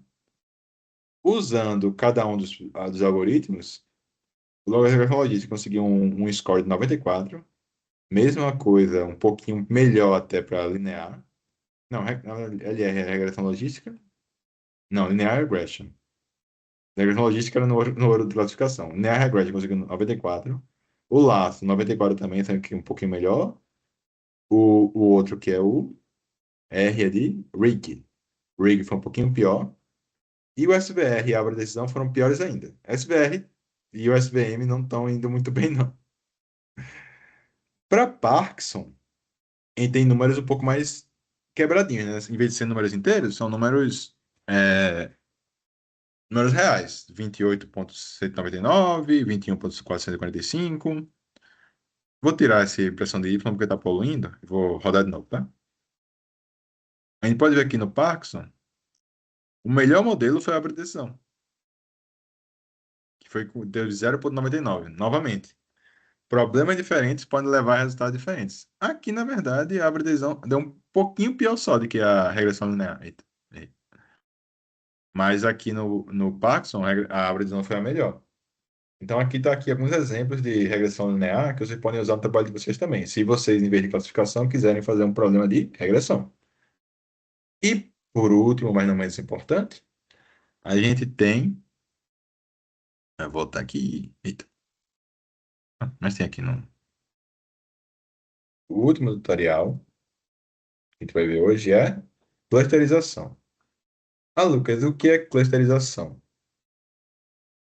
Usando cada um dos algoritmos, o logaritmo logístico conseguiu um score de 94. Mesma coisa, um pouquinho melhor até para linear. Não, LR é regressão logística. Não, linear regression. Regressão logística era no ouro de classificação. Linear regression conseguiu 94. O laço, 94 também, sendo que um pouquinho melhor. O outro que é o R é de rig. Rig foi um pouquinho pior. E o SVR e a árvore de decisão foram piores ainda. SVR e o SVM não estão indo muito bem, não. Para Parkinson, a gente tem números um pouco mais quebradinhos, né? Em vez de ser números inteiros, são números reais. 28.199, 21.445. Vou tirar essa impressão de Y porque está poluindo. Vou rodar de novo, tá? A gente pode ver aqui no Parkinson, o melhor modelo foi a árvore de decisão, que deu de 0,99. Novamente, problemas diferentes podem levar a resultados diferentes. Aqui, na verdade, a árvore de decisão deu pouquinho pior só do que a regressão linear. Eita, eita. Mas aqui no Parkinson, a árvore de não foi a melhor. Então aqui está aqui alguns exemplos de regressão linear que vocês podem usar no trabalho de vocês também. Se vocês, em vez de classificação, quiserem fazer um problema de regressão. E, por último, mas não menos importante, a gente tem. Eu vou voltar aqui. Eita, mas tem aqui no. O último tutorial que a gente vai ver hoje é clusterização. Ah, Lucas, o que é clusterização?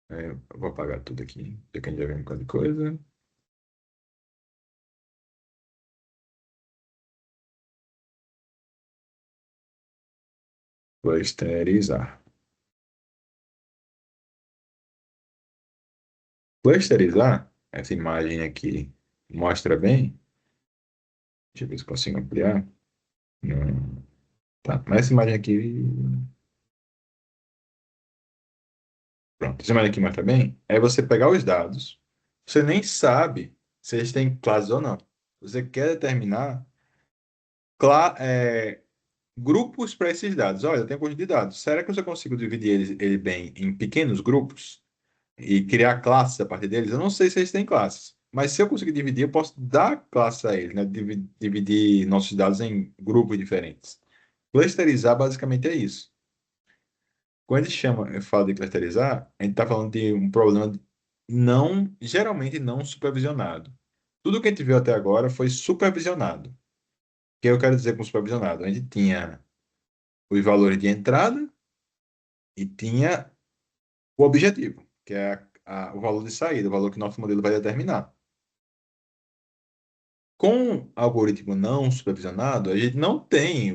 Eu vou apagar tudo aqui, já que a gente já viu um bocado de coisa. Clusterizar. Clusterizar, essa imagem aqui mostra bem. Deixa eu ver se consigo ampliar. Não. Tá, mas essa imagem aqui. Pronto, essa imagem aqui mostra bem. É você pegar os dados. Você nem sabe se eles têm classes ou não. Você quer determinar grupos para esses dados. Olha, eu tenho um conjunto de dados. Será que eu consigo dividir ele bem em pequenos grupos e criar classes a partir deles? Eu não sei se eles têm classes. Mas se eu conseguir dividir, eu posso dar classe a eles, né? Dividir nossos dados em grupos diferentes. Clusterizar basicamente é isso. Quando a gente fala de clusterizar, a gente está falando de um problema não, geralmente não supervisionado. Tudo que a gente viu até agora foi supervisionado. O que eu quero dizer com supervisionado? A gente tinha os valores de entrada e tinha o objetivo, que é o valor de saída, o valor que nosso modelo vai determinar. Com algoritmo não supervisionado, a gente não tem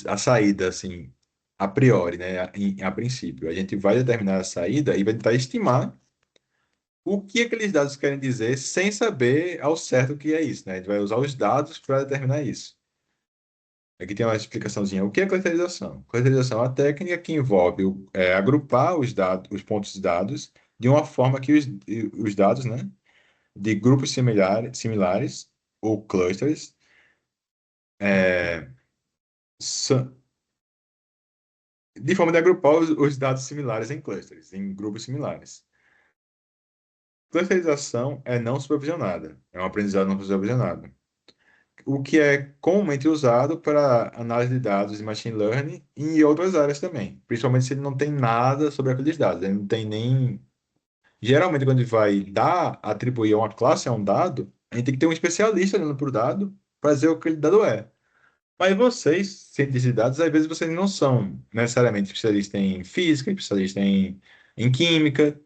a saída assim a priori, né, a princípio. A gente vai determinar a saída e vai tentar estimar o que aqueles dados querem dizer sem saber ao certo o que é isso, né? A gente vai usar os dados para determinar isso. Aqui tem uma explicaçãozinha. O que é clusterização? Clusterização é uma técnica que envolve agrupar os dados, os pontos de dados de uma forma que os dados, né, de grupos similares ou clusters, é, são- de forma de agrupar os dados similares em clusters, em grupos similares. Clusterização é não supervisionada, é um aprendizado não supervisionado. O que é comumente usado para análise de dados e machine learning e em outras áreas também, principalmente se ele não tem nada sobre aqueles dados, ele não tem nem. Geralmente, quando ele vai atribuir uma classe a um dado, a gente tem que ter um especialista olhando para o dado para dizer o que aquele dado é. Mas vocês, cientistas de dados, às vezes vocês não são necessariamente especialistas em física, especialistas em química,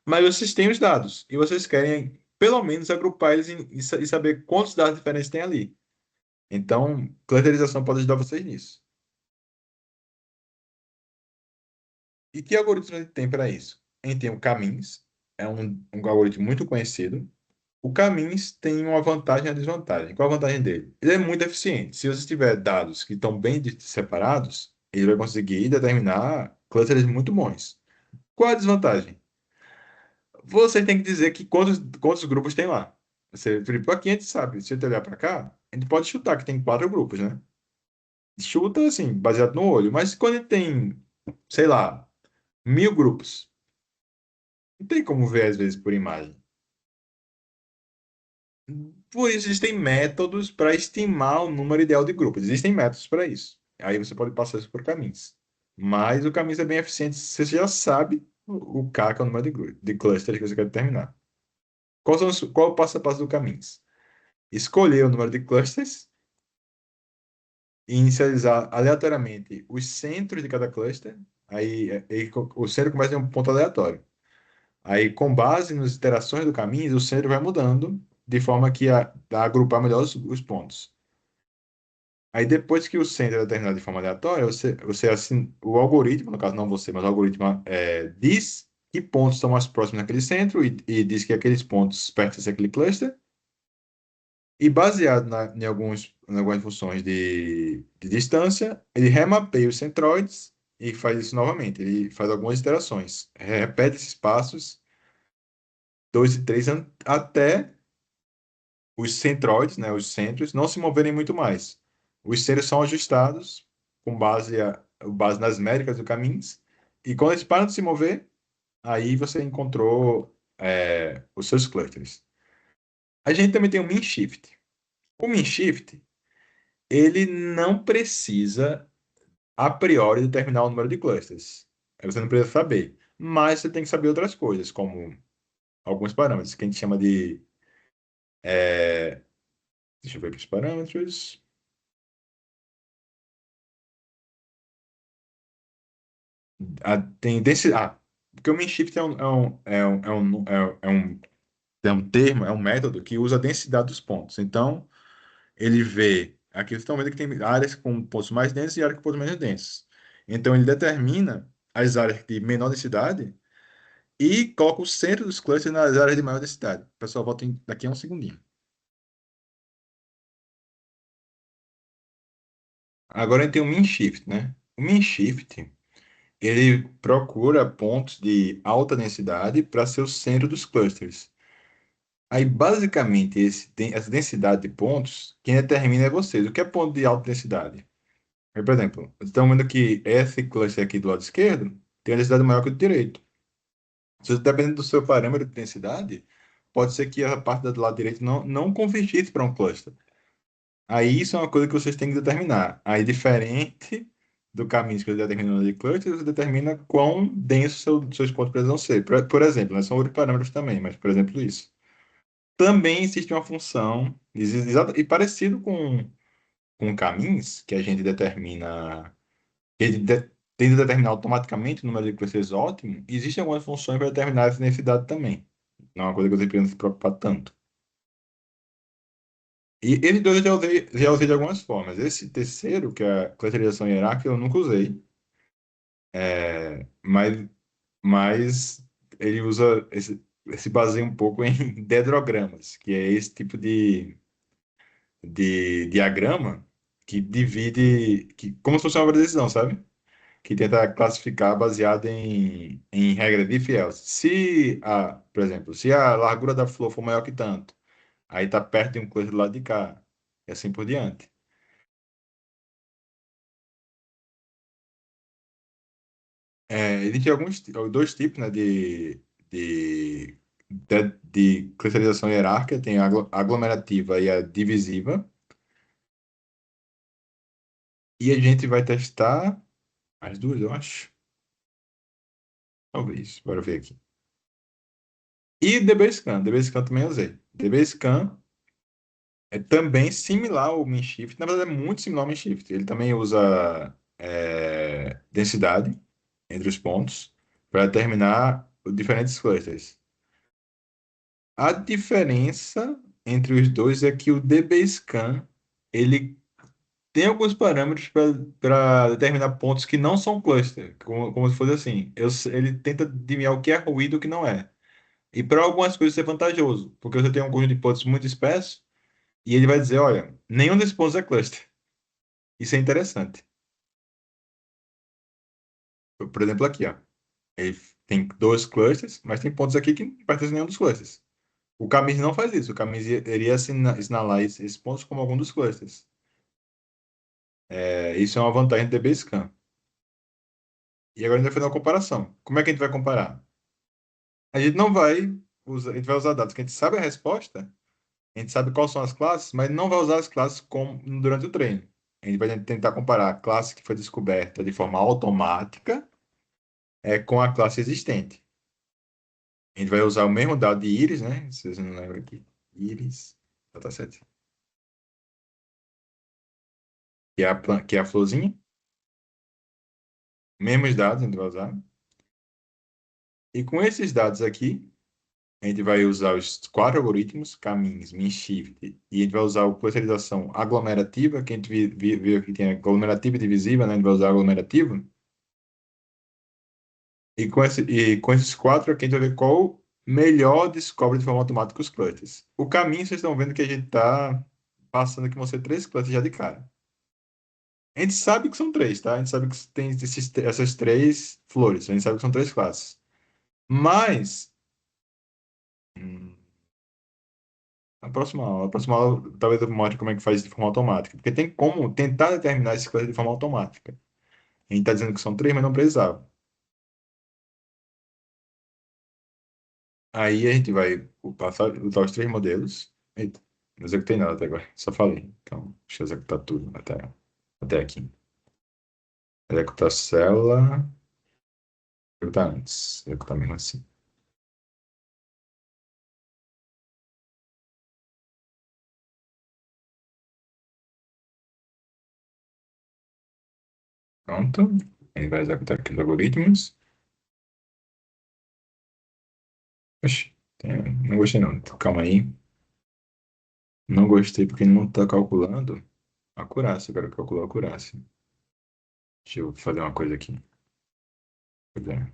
mas vocês têm os dados e vocês querem, pelo menos, agrupar eles e saber quantos dados diferentes tem ali. Então, caracterização pode ajudar vocês nisso. E que algoritmo a gente tem para isso? A gente tem o Caminhos, é um algoritmo muito conhecido. O Caminhos tem uma vantagem e uma desvantagem. Qual a vantagem dele? Ele é muito eficiente. Se você tiver dados que estão bem separados, ele vai conseguir determinar clusters muito bons. Qual a desvantagem? Você tem que dizer que quantos grupos tem lá. Tipo, aqui a gente sabe, se você olhar para cá, a gente pode chutar que tem 4 grupos, né? Chuta assim, baseado no olho. Mas quando ele tem, sei lá, 1000 grupos, não tem como ver às vezes por imagem. Por isso existem métodos para estimar o número ideal de grupos. Existem métodos para isso. Aí você pode passar isso por caminhos. Mas o caminho é bem eficiente se você já sabe o K, que é o número de clusters que você quer determinar. Qual é o passo a passo do caminhos? Escolher o número de clusters e inicializar aleatoriamente os centros de cada cluster. Aí o centro começa em um ponto aleatório. Aí, com base nas interações do caminho, o centro vai mudando de forma que a agrupar melhor os pontos. Aí, depois que o centro é determinado de forma aleatória, você assim, o algoritmo, no caso não você, mas o algoritmo diz que pontos estão mais próximos daquele centro e diz que aqueles pontos pertencem àquele cluster. E baseado em algumas funções de distância, ele remapeia os centroides e faz isso novamente. Ele faz algumas iterações, repete esses passos, 2 e 3, até os centroides, né, os centros, não se moverem muito mais. Os centros são ajustados com base nas métricas do caminhos, e quando eles param de se mover, aí você encontrou os seus clusters. A gente também tem o mean shift. O mean shift, ele não precisa, a priori, determinar o número de clusters. Aí você não precisa saber. Mas você tem que saber outras coisas, como alguns parâmetros, que a gente chama de. é, Deixa eu ver aqui os parâmetros. Tem densidade. Porque o mean shift é um termo, é um método que usa a densidade dos pontos. Então, ele vê. Aqui vocês estão vendo que tem áreas com pontos mais densos e áreas com pontos menos densos. Então, ele determina as áreas de menor densidade e coloca o centro dos clusters nas áreas de maior densidade. Pessoal, volta daqui a um segundinho. Agora a gente tem o mean shift, né? O mean shift, ele procura pontos de alta densidade para ser o centro dos clusters. Aí, basicamente, essa densidade de pontos, quem determina é vocês. O que é ponto de alta densidade? Aí, por exemplo, vocês estão vendo que esse cluster aqui do lado esquerdo tem uma densidade maior que o do direito. Se dependendo do seu parâmetro de densidade, pode ser que a parte do lado direito não convertisse para um cluster. Aí isso é uma coisa que vocês têm que determinar. Aí, diferente do caminho que você determina de cluster, você determina quão denso seus pontos precisam ser. Por exemplo, né, são outros parâmetros também, mas, por exemplo, isso. Também existe uma função, e parecido com caminhos, que a gente determina, tem de determinar automaticamente o número de clusters ótimo, existem algumas funções para determinar essa densidade também. Não é uma coisa que você precisa se preocupar tanto. E eles dois eu já usei de algumas formas. Esse terceiro, que é a clusterização hierárquica, eu nunca usei. Mas ele usa, se baseia um pouco em dedrogramas, que é esse tipo de diagrama que divide, como se fosse uma precisão, sabe? Que tenta classificar baseado em regra de Fiel. Por exemplo, se a largura da flor for maior que tanto, aí está perto de um cluster do lado de cá, e assim por diante. Existem dois tipos, né, de clusterização hierárquica, tem a aglomerativa e a divisiva, e a gente vai testar as duas, eu acho. Talvez, bora ver aqui. E DBScan, DBScan também usei. DBScan é também similar ao Minshift, na verdade é muito similar ao Minshift. Ele também usa densidade entre os pontos para determinar os diferentes clusters. A diferença entre os dois é que o DBScan ele tem alguns parâmetros para determinar pontos que não são cluster, como se fosse assim. Ele tenta adivinhar o que é ruído e o que não é. E para algumas coisas isso é vantajoso, porque você tem um conjunto de pontos muito espesso e ele vai dizer, olha, nenhum desses pontos é cluster. Isso é interessante. Por exemplo, aqui, ó. Ele tem dois clusters, mas tem pontos aqui que não pertencem a nenhum dos clusters. O Camis não faz isso. O Camis iria assinalar esses pontos como algum dos clusters. Isso é uma vantagem do DBScan. E agora a gente vai fazer uma comparação. Como é que a gente vai comparar? A gente não vai a gente vai usar dados que a gente sabe a resposta, a gente sabe quais são as classes, mas não vai usar as classes durante o treino. A gente vai tentar comparar a classe que foi descoberta de forma automática com a classe existente. A gente vai usar o mesmo dado de íris, né? Se vocês não lembram aqui. Íris, dataset, que é a florzinha. Mesmos dados a gente vai usar. E com esses dados aqui, a gente vai usar os quatro algoritmos, caminhos, min, shift, e a gente vai usar a clusterização aglomerativa, que a gente viu que tem aglomerativa e divisiva, né? A gente vai usar aglomerativa. E com esses quatro aqui, a gente vai ver qual melhor descobre de forma automática os clusters. O caminho, vocês estão vendo que a gente está passando aqui, vão ser três clusters já de cara. A gente sabe que são três, tá? A gente sabe que tem essas três flores. A gente sabe que são três classes. Mas, hum, A próxima aula talvez eu mostre como é que faz isso de forma automática. Porque tem como tentar determinar essas coisas de forma automática. A gente está dizendo que são três, mas não precisava. Aí a gente vai passar, usar os três modelos. Eita, não executei nada até agora, só falei. Então, deixa eu executar tudo até aqui. Executar célula, executar antes, executar mesmo assim. Pronto. Ele vai executar aqui os algoritmos. Oxi, não gostei não. Calma aí. Não gostei porque ele não está calculando a acurácia. Eu quero calcular a acurácia. Deixa eu fazer uma coisa aqui. Pois é.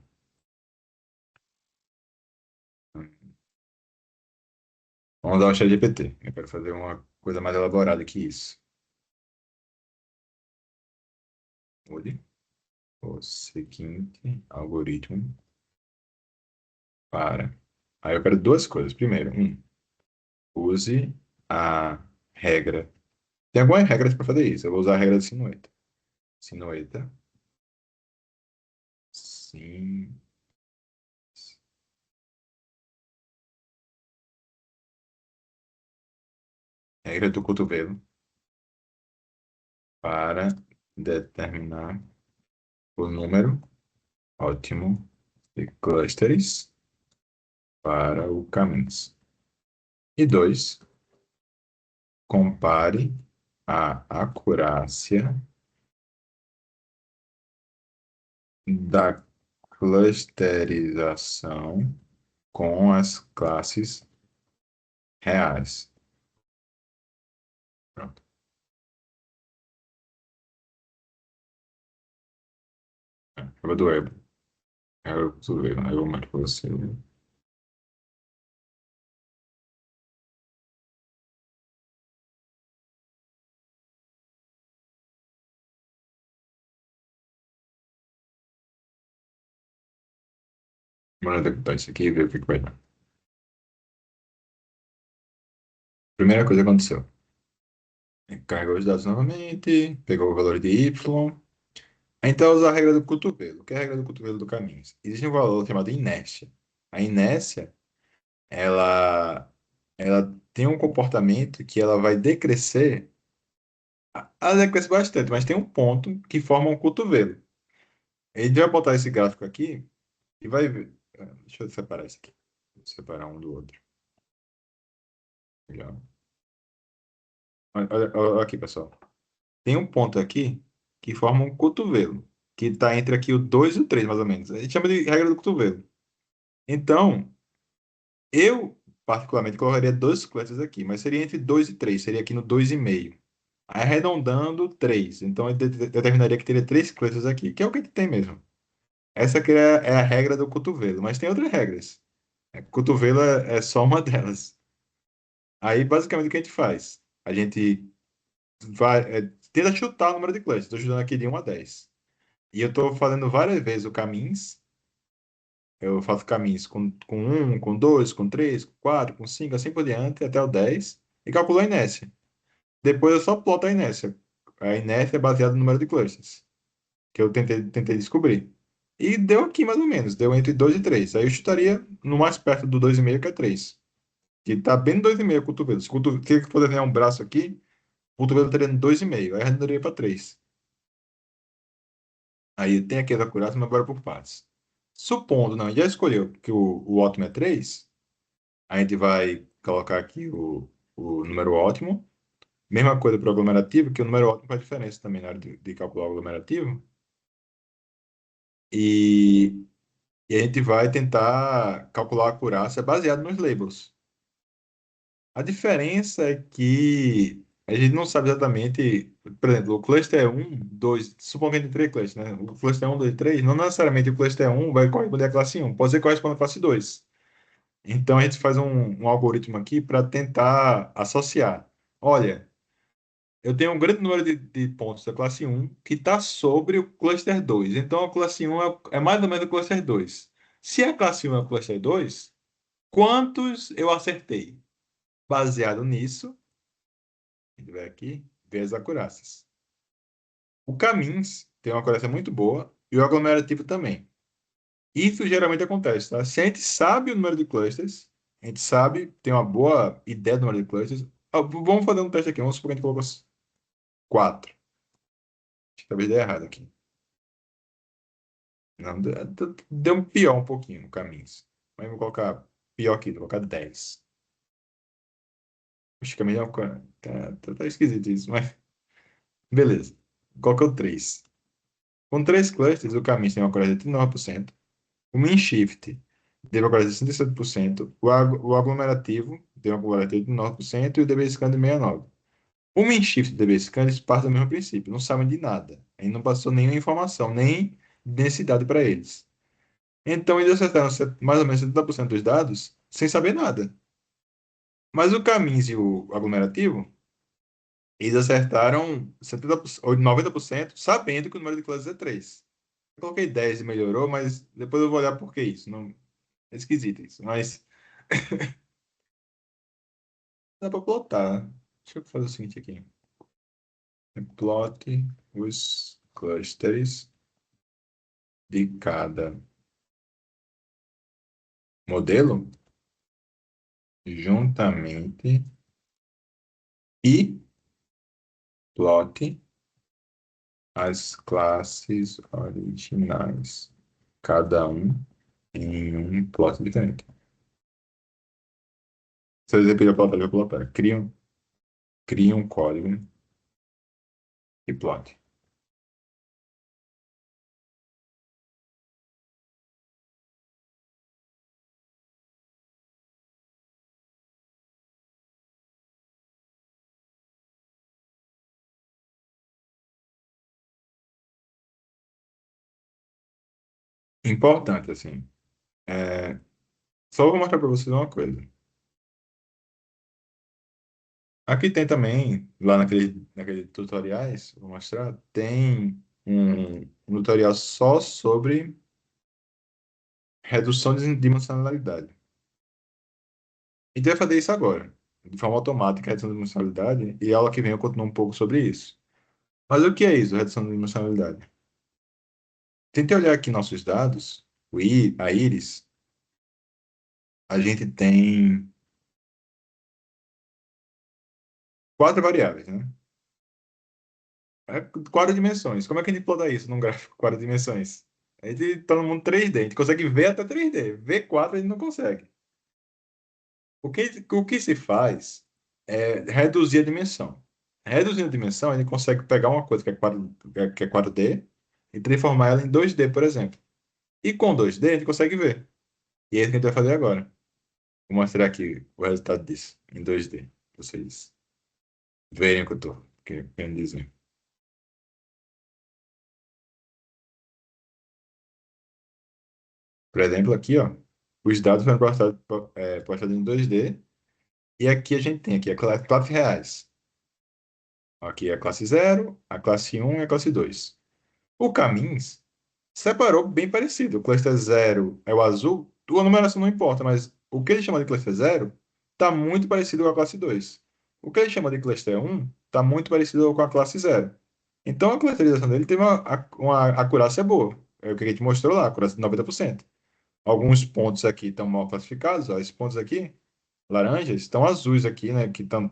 Vamos usar o ChatGPT. Eu quero fazer uma coisa mais elaborada que isso. Mude o seguinte algoritmo para. Aí eu quero duas coisas. Primeiro, use a regra. Tem algumas regras para fazer isso. Eu vou usar a regra de sinueta. Sinueta. Sim. Regra do cotovelo para determinar o número ótimo de clusters para o caminhos. E dois, compare a acurácia da clusterização com as classes reais. Pronto. Eu do web. Eu vou ver, eu vou mais para você. Vamos executar isso aqui e ver o que vai dar. Primeira coisa que aconteceu. Carregou os dados novamente, pegou o valor de y. Então, usar a regra do cotovelo. O que é a regra do cotovelo do caminho? Existe um valor chamado inércia. A inércia, ela tem um comportamento que ela vai decrescer. Ela decresce bastante, mas tem um ponto que forma um cotovelo. A gente vai botar esse gráfico aqui e vai ver. Deixa eu separar isso aqui. Vou separar um do outro. Já. Olha aqui, pessoal. Tem um ponto aqui que forma um cotovelo, que está entre aqui o 2 e o 3 mais ou menos. A gente chama de regra do cotovelo. Então, eu, particularmente, colocaria dois clusters aqui, mas seria entre 2 e 3, seria aqui no 2,5. Aí, arredondando, 3. Então, eu determinaria que teria três clusters aqui, que é o que a gente tem mesmo. Essa aqui é a regra do cotovelo, mas tem outras regras. Cotovelo é só uma delas. Aí, basicamente, o que a gente faz? A gente tenta chutar o número de clusters. Estou chutando aqui de 1 a 10. E eu estou fazendo várias vezes o caminhos. Eu faço caminhos com um, com 2, com 3, com 4, com 5, assim por diante, até o 10, e calculo a inércia. Depois eu só ploto a inércia. A inércia é baseada no número de clusters, que eu tentei descobrir. E deu aqui mais ou menos, deu entre 2 e 3. Aí eu chutaria no mais perto do 2,5, que é 3. Que está bem no 2,5 o cotovelo. Se eu for desenhar um braço aqui, o cotovelo estaria no 2,5. Aí arredondaria para 3. Aí tem aqui as acurácias, mas agora por partes. Supondo, não, já escolheu que o ótimo é 3. A gente vai colocar aqui o número ótimo. Mesma coisa para o aglomerativo, que o número ótimo faz diferença também na hora de calcular o aglomerativo. E, e a gente vai tentar calcular a acurácia baseado nos labels. A diferença é que a gente não sabe exatamente, por exemplo, o cluster 1, 2, suponho que tem três clusters, né? O cluster 1, 2, 3, não necessariamente o cluster 1 vai corresponder à classe 1, pode ser que corresponda à classe 2. Então a gente faz um algoritmo aqui para tentar associar. Olha, eu tenho um grande número de pontos da classe 1 que está sobre o cluster 2. Então a classe 1 é mais ou menos o cluster 2. Se a classe 1 é o cluster 2, quantos eu acertei? Baseado nisso, a gente vai aqui ver as acurácias. O Camins tem uma acurácia muito boa e o aglomerativo também. Isso geralmente acontece, tá? Se a gente sabe o número de clusters, a gente sabe, tem uma boa ideia do número de clusters. Vamos fazer um teste aqui. Vamos supor que a gente colocou 4. Talvez dê errado aqui. Não, deu um pior um pouquinho no Camins. Mas vou colocar pior aqui, vou colocar 10. Acho que Camins é uma coisa. Tá esquisito isso, mas beleza. Colocou 3. Com 3 clusters, o Camins tem uma coragem de 39%. O mean shift deu uma coragem de 67%. O aglomerativo deu uma coragem de 9% e o DB scan de 69%. O mean shift e o DB scan eles partem do mesmo princípio, não sabem de nada. Aí não passou nenhuma informação, nem densidade para eles. Então eles acertaram mais ou menos 70% dos dados sem saber nada. Mas o Camins e o aglomerativo, eles acertaram 70%, ou 90% sabendo que o número de classes é 3. Eu coloquei 10 e melhorou, mas depois eu vou olhar por que isso. Não, é esquisito isso, mas dá para plotar, né? Deixa eu fazer o seguinte aqui. Plot os clusters de cada modelo juntamente e plote as classes originais, cada um em um plot diferente. Se eu repetir a plot, eu vou plotar. Cria um código e plot. Importante, assim. É, só vou mostrar para vocês uma coisa. Aqui tem também, lá naquele tutoriais, vou mostrar, tem um tutorial só sobre redução de dimensionalidade. A gente vai fazer isso agora, de forma automática, redução de dimensionalidade, e a aula que vem eu continuo um pouco sobre isso. Mas o que é isso, redução de dimensionalidade? Tentei olhar aqui nossos dados, a íris, a gente tem 4 variáveis, né? É 4 dimensões. Como é que a gente plota isso num gráfico 4 dimensões? A gente está no mundo 3D, a gente consegue ver até 3D. Ver 4 a gente não consegue. O que se faz é reduzir a dimensão. Reduzindo a dimensão, a gente consegue pegar uma coisa que é 4D e transformar ela em 2D, por exemplo. E com 2D a gente consegue ver. E é isso que a gente vai fazer agora. Vou mostrar aqui o resultado disso em 2D. Pra vocês verem o que eu estou querendo dizer. Por exemplo, aqui, ó, os dados foram postados em 2D. E aqui a gente tem aqui a classes reais. Aqui é a classe 0, a classe 1 e a classe 2. O Camins separou bem parecido. O cluster 0 é o azul. A numeração não importa, mas o que ele chama de cluster 0 está muito parecido com a classe 2. O que ele chama de cluster 1 está muito parecido com a classe 0. Então a clusterização dele teve uma acurácia boa. É o que a gente mostrou lá, acurácia de 90%. Alguns pontos aqui estão mal classificados, ó, esses pontos aqui laranjas estão azuis aqui, né? Que estão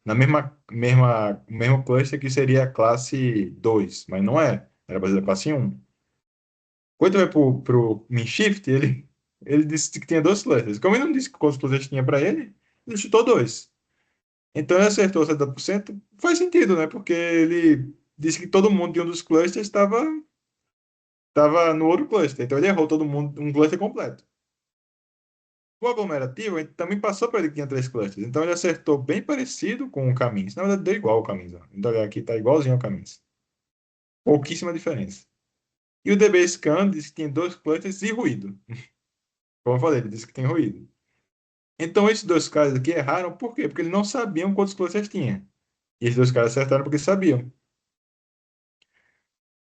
na mesmo cluster que seria a classe 2, mas não é. Era para ser a classe 1. Quando vai pro Minshift, ele disse que tinha 2 clusters. Como ele não disse quantos clusters tinha para ele chutou 2. Então ele acertou 70%. Faz sentido, né? Porque ele disse que todo mundo de um dos clusters estava no outro cluster. Então ele errou todo mundo, um cluster completo. O aglomerativo, ele também passou para ele que tinha 3 clusters. Então ele acertou bem parecido com o Caminhos. Na verdade, deu igual ao Caminhos. Ó. Então olha aqui, está igualzinho ao Caminhos. Pouquíssima diferença. E o DB Scan disse que tinha 2 clusters e ruído. Como eu falei, ele disse que tem ruído. Então esses 2 caras aqui erraram, por quê? Porque eles não sabiam quantos clusters tinha. E esses 2 caras acertaram porque sabiam.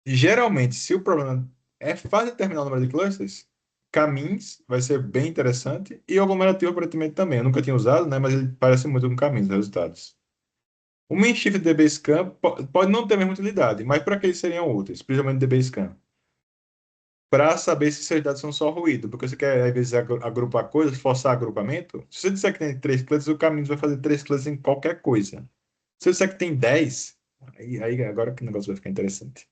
E, geralmente, se o problema é fácil determinar o número de clusters, Caminhos vai ser bem interessante. E o aglomerativo aparentemente também. Eu nunca tinha usado, né? Mas ele parece muito com Caminhos, os resultados. O Minshift de Basecamp pode não ter a mesma utilidade, mas para que eles seriam úteis, principalmente de Basecamp? Para saber se seus dados são só ruído, porque você quer, às vezes, agrupar coisas, forçar agrupamento. Se você disser que tem três clusters, o Caminhos vai fazer três clusters em qualquer coisa. Se eu disser que tem 10, aí agora que o negócio vai ficar interessante.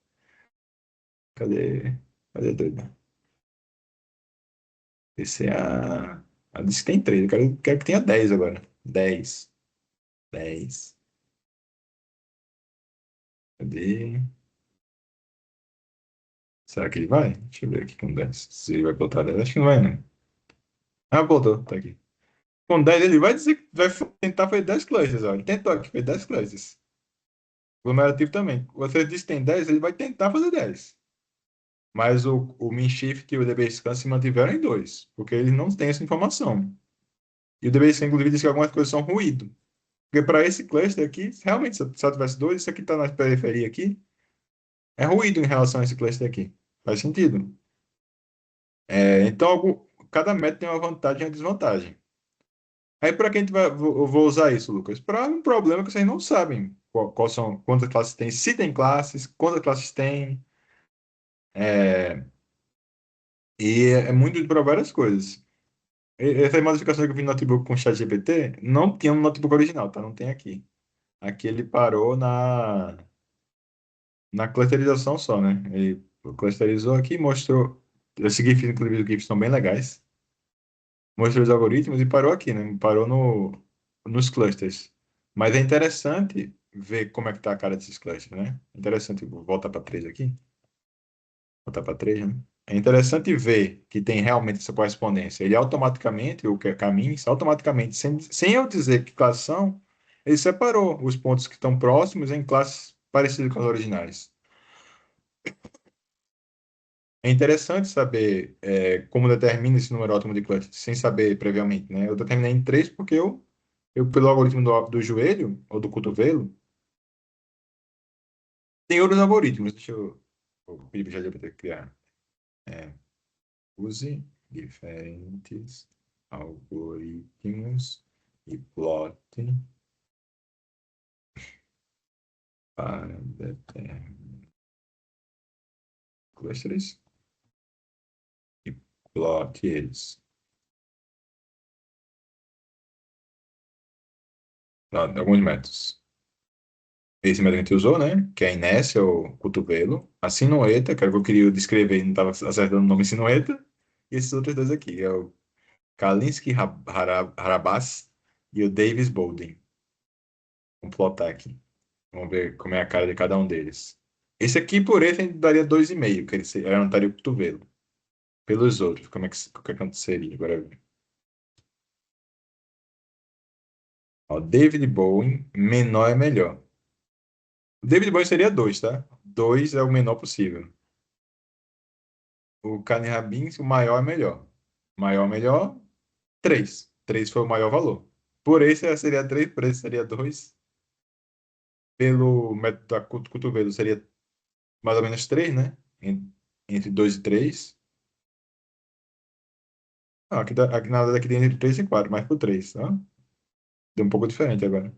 Cadê? Cadê doido? Esse é a. A disse que tem 3. Eu quero que tenha 10 agora. 10. 10. Cadê? Será que ele vai? Deixa eu ver aqui com 10. Se ele vai botar 10. Acho que não vai, né? Ah, botou. Tá aqui. Com 10 ele vai dizer que vai tentar fazer 10 clusters. Ó. Ele tentou aqui, fez 10 clusters. O numerativo também. Você disse que tem 10, ele vai tentar fazer 10. Mas o Minshift e o DBScan se mantiveram em 2, porque eles não têm essa informação. E o DBScan, inclusive, diz que algumas coisas são ruído. Porque para esse cluster aqui, realmente, se só tivesse 2, isso aqui está na periferia aqui, é ruído em relação a esse cluster aqui. Faz sentido. Então, cada método tem uma vantagem e uma desvantagem. Aí, para quem eu vou usar isso, Lucas? Para um problema que vocês não sabem qual são, quantas classes tem, se tem classes, quantas classes tem, é, e é muito para várias coisas. Essa modificação que eu vi no notebook com o ChatGPT não tinha no notebook original, tá? Não tem aqui. Aqui ele parou na clusterização só, né? Ele clusterizou aqui, mostrou. Esses GIFs, inclusive, os GIFs são bem legais. Mostrou os algoritmos e parou aqui, né? Parou nos clusters. Mas é interessante ver como é que tá a cara desses clusters, né? Interessante, vou voltar para 3 aqui. Voltar para 3, né? É interessante ver que tem realmente essa correspondência. Ele automaticamente, o que é caminhos, automaticamente, sem eu dizer que classes são, ele separou os pontos que estão próximos em classes parecidas com as originais. É interessante saber como determina esse número ótimo de clusters, sem saber previamente, né? Eu determinei em 3 porque eu pelo algoritmo do joelho, ou do cotovelo, tem outros algoritmos. Deixa eu pedir para o GPT criar. É, use diferentes algoritmos e plotte para determinar clusters e plotte eles. Não, alguns métodos. Esse método que a gente usou, né? Que é a inércia, ou cotovelo. A sinueta, que era o que eu queria descrever e não estava acertando o nome sinueta. E esses outros dois aqui, é o Harabas e o Davis Bowden. Vamos plotar aqui. Vamos ver como é a cara de cada um deles. Esse aqui, por esse, a gente daria 2,5, que ele levantaria o cotovelo. Pelos outros, o que aconteceria? Agora, ó, David Bowie, menor é melhor. O David Bowie seria 2, tá? 2 é o menor possível. O Kanye Rabin, o maior é melhor. Maior é melhor, 3. 3 foi o maior valor. Por esse seria 3, por esse seria 2. Pelo método da cotovelo seria mais ou menos 3, né? Entre 2 e 3. Ah, aqui na verdade aqui tem entre 3 e 4, mas por 3, tá? Deu um pouco diferente agora.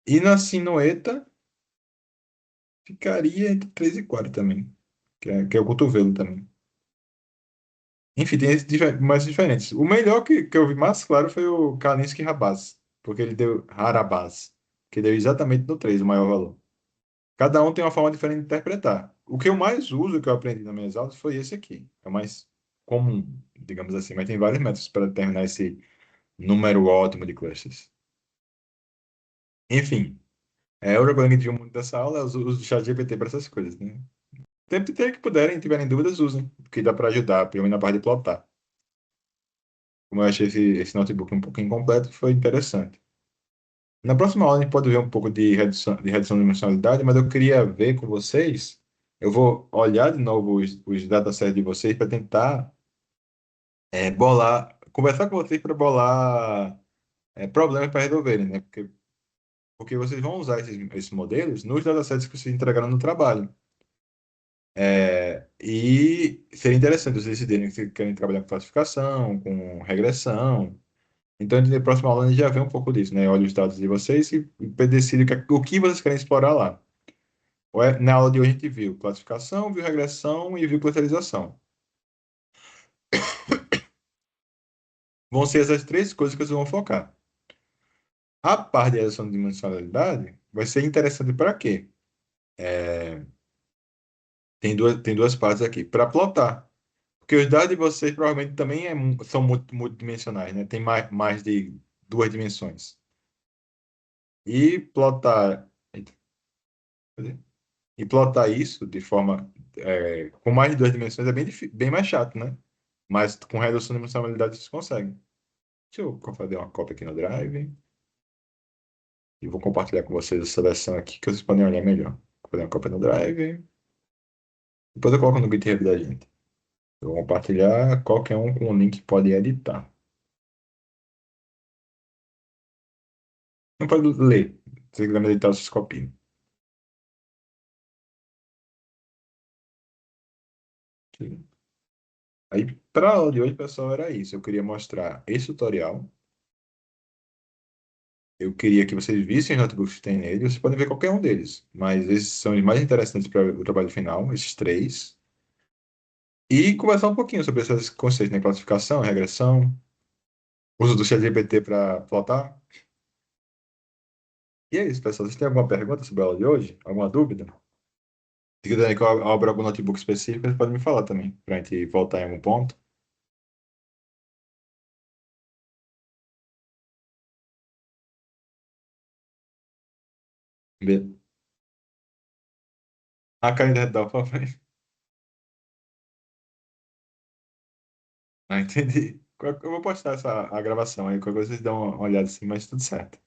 E na sinueta ficaria entre 3 e 4 também, que é o cotovelo também. Enfim, tem esses mais diferentes. O melhor que eu vi mais claro foi o Kalinsky Rabaz, porque ele deu Harabaz, que deu exatamente no 3 o maior valor. Cada um tem uma forma diferente de interpretar. O que eu mais uso, que eu aprendi nas minhas aulas, foi esse aqui. É o mais comum, digamos assim, mas tem vários métodos para determinar esse número ótimo de clusters. Enfim, outra coisa que a gente viu muito dessa aula é os usos do chat GPT para essas coisas, né? Sempre que puderem, tiverem dúvidas, usem, porque dá para ajudar, pelo menos na parte de plotar. Como eu achei esse notebook um pouco incompleto, foi interessante. Na próxima aula a gente pode ver um pouco de redução de dimensionalidade, mas eu queria ver com vocês. Eu vou olhar de novo os datasets de vocês para tentar conversar com vocês para bolar problemas para resolverem, né? Porque vocês vão usar esses modelos nos datasets que vocês entregaram no trabalho. E seria interessante vocês decidirem se querem trabalhar com classificação, com regressão. Então, na próxima aula, a gente já vê um pouco disso, né? Olha os dados de vocês e decide o que vocês querem explorar lá. Na aula de hoje, a gente viu classificação, viu regressão e viu classificação. Vão ser essas três coisas que vocês vão focar. A parte de redução de dimensionalidade vai ser interessante para quê? Tem duas partes aqui. Para plotar. Porque os dados de vocês provavelmente também são multidimensionais, né? Tem mais de duas dimensões. E plotar, e plotar isso de forma com mais de duas dimensões é bem mais chato, né? Mas com redução de dimensionalidade vocês conseguem. Deixa eu fazer uma cópia aqui no Drive e vou compartilhar com vocês a seleção aqui que vocês podem olhar melhor. Vou fazer uma cópia no Drive. Depois eu coloco no GitHub da gente. Eu vou compartilhar, qualquer um com o link pode editar. Não pode ler. Se você quiser editar, vocês copiam. Aí, para a aula de hoje, pessoal, era isso. Eu queria mostrar esse tutorial. Eu queria que vocês vissem os notebooks que tem nele. Vocês podem ver qualquer um deles, mas esses são os mais interessantes para o trabalho final, esses três. E conversar um pouquinho sobre esses conceitos, né? Classificação, regressão, uso do ChatGPT para plotar. E é isso, pessoal. Vocês têm alguma pergunta sobre a aula de hoje? Alguma dúvida? Se quiserem que eu abra algum notebook específico, vocês podem me falar também, para a gente voltar em algum ponto. A candidato da UFAM. Ah, entendi. Eu vou postar a gravação aí, qualquer coisa vocês dão uma olhada assim, mas tudo certo.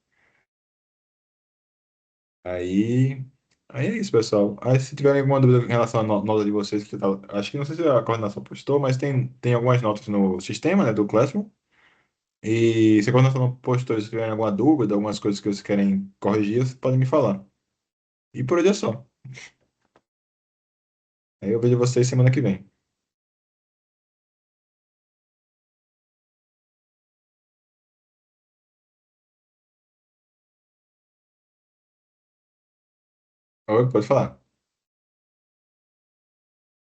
Aí, aí é isso, pessoal. Aí, se tiverem alguma dúvida em relação à nota de vocês, acho que não sei se a coordenação postou, mas tem algumas notas no sistema, né, do Classroom. E se a coordenação não postou, se tiverem alguma dúvida, algumas coisas que vocês querem corrigir, vocês podem me falar. E por hoje é só. Aí eu vejo vocês semana que vem. Oi, pode falar.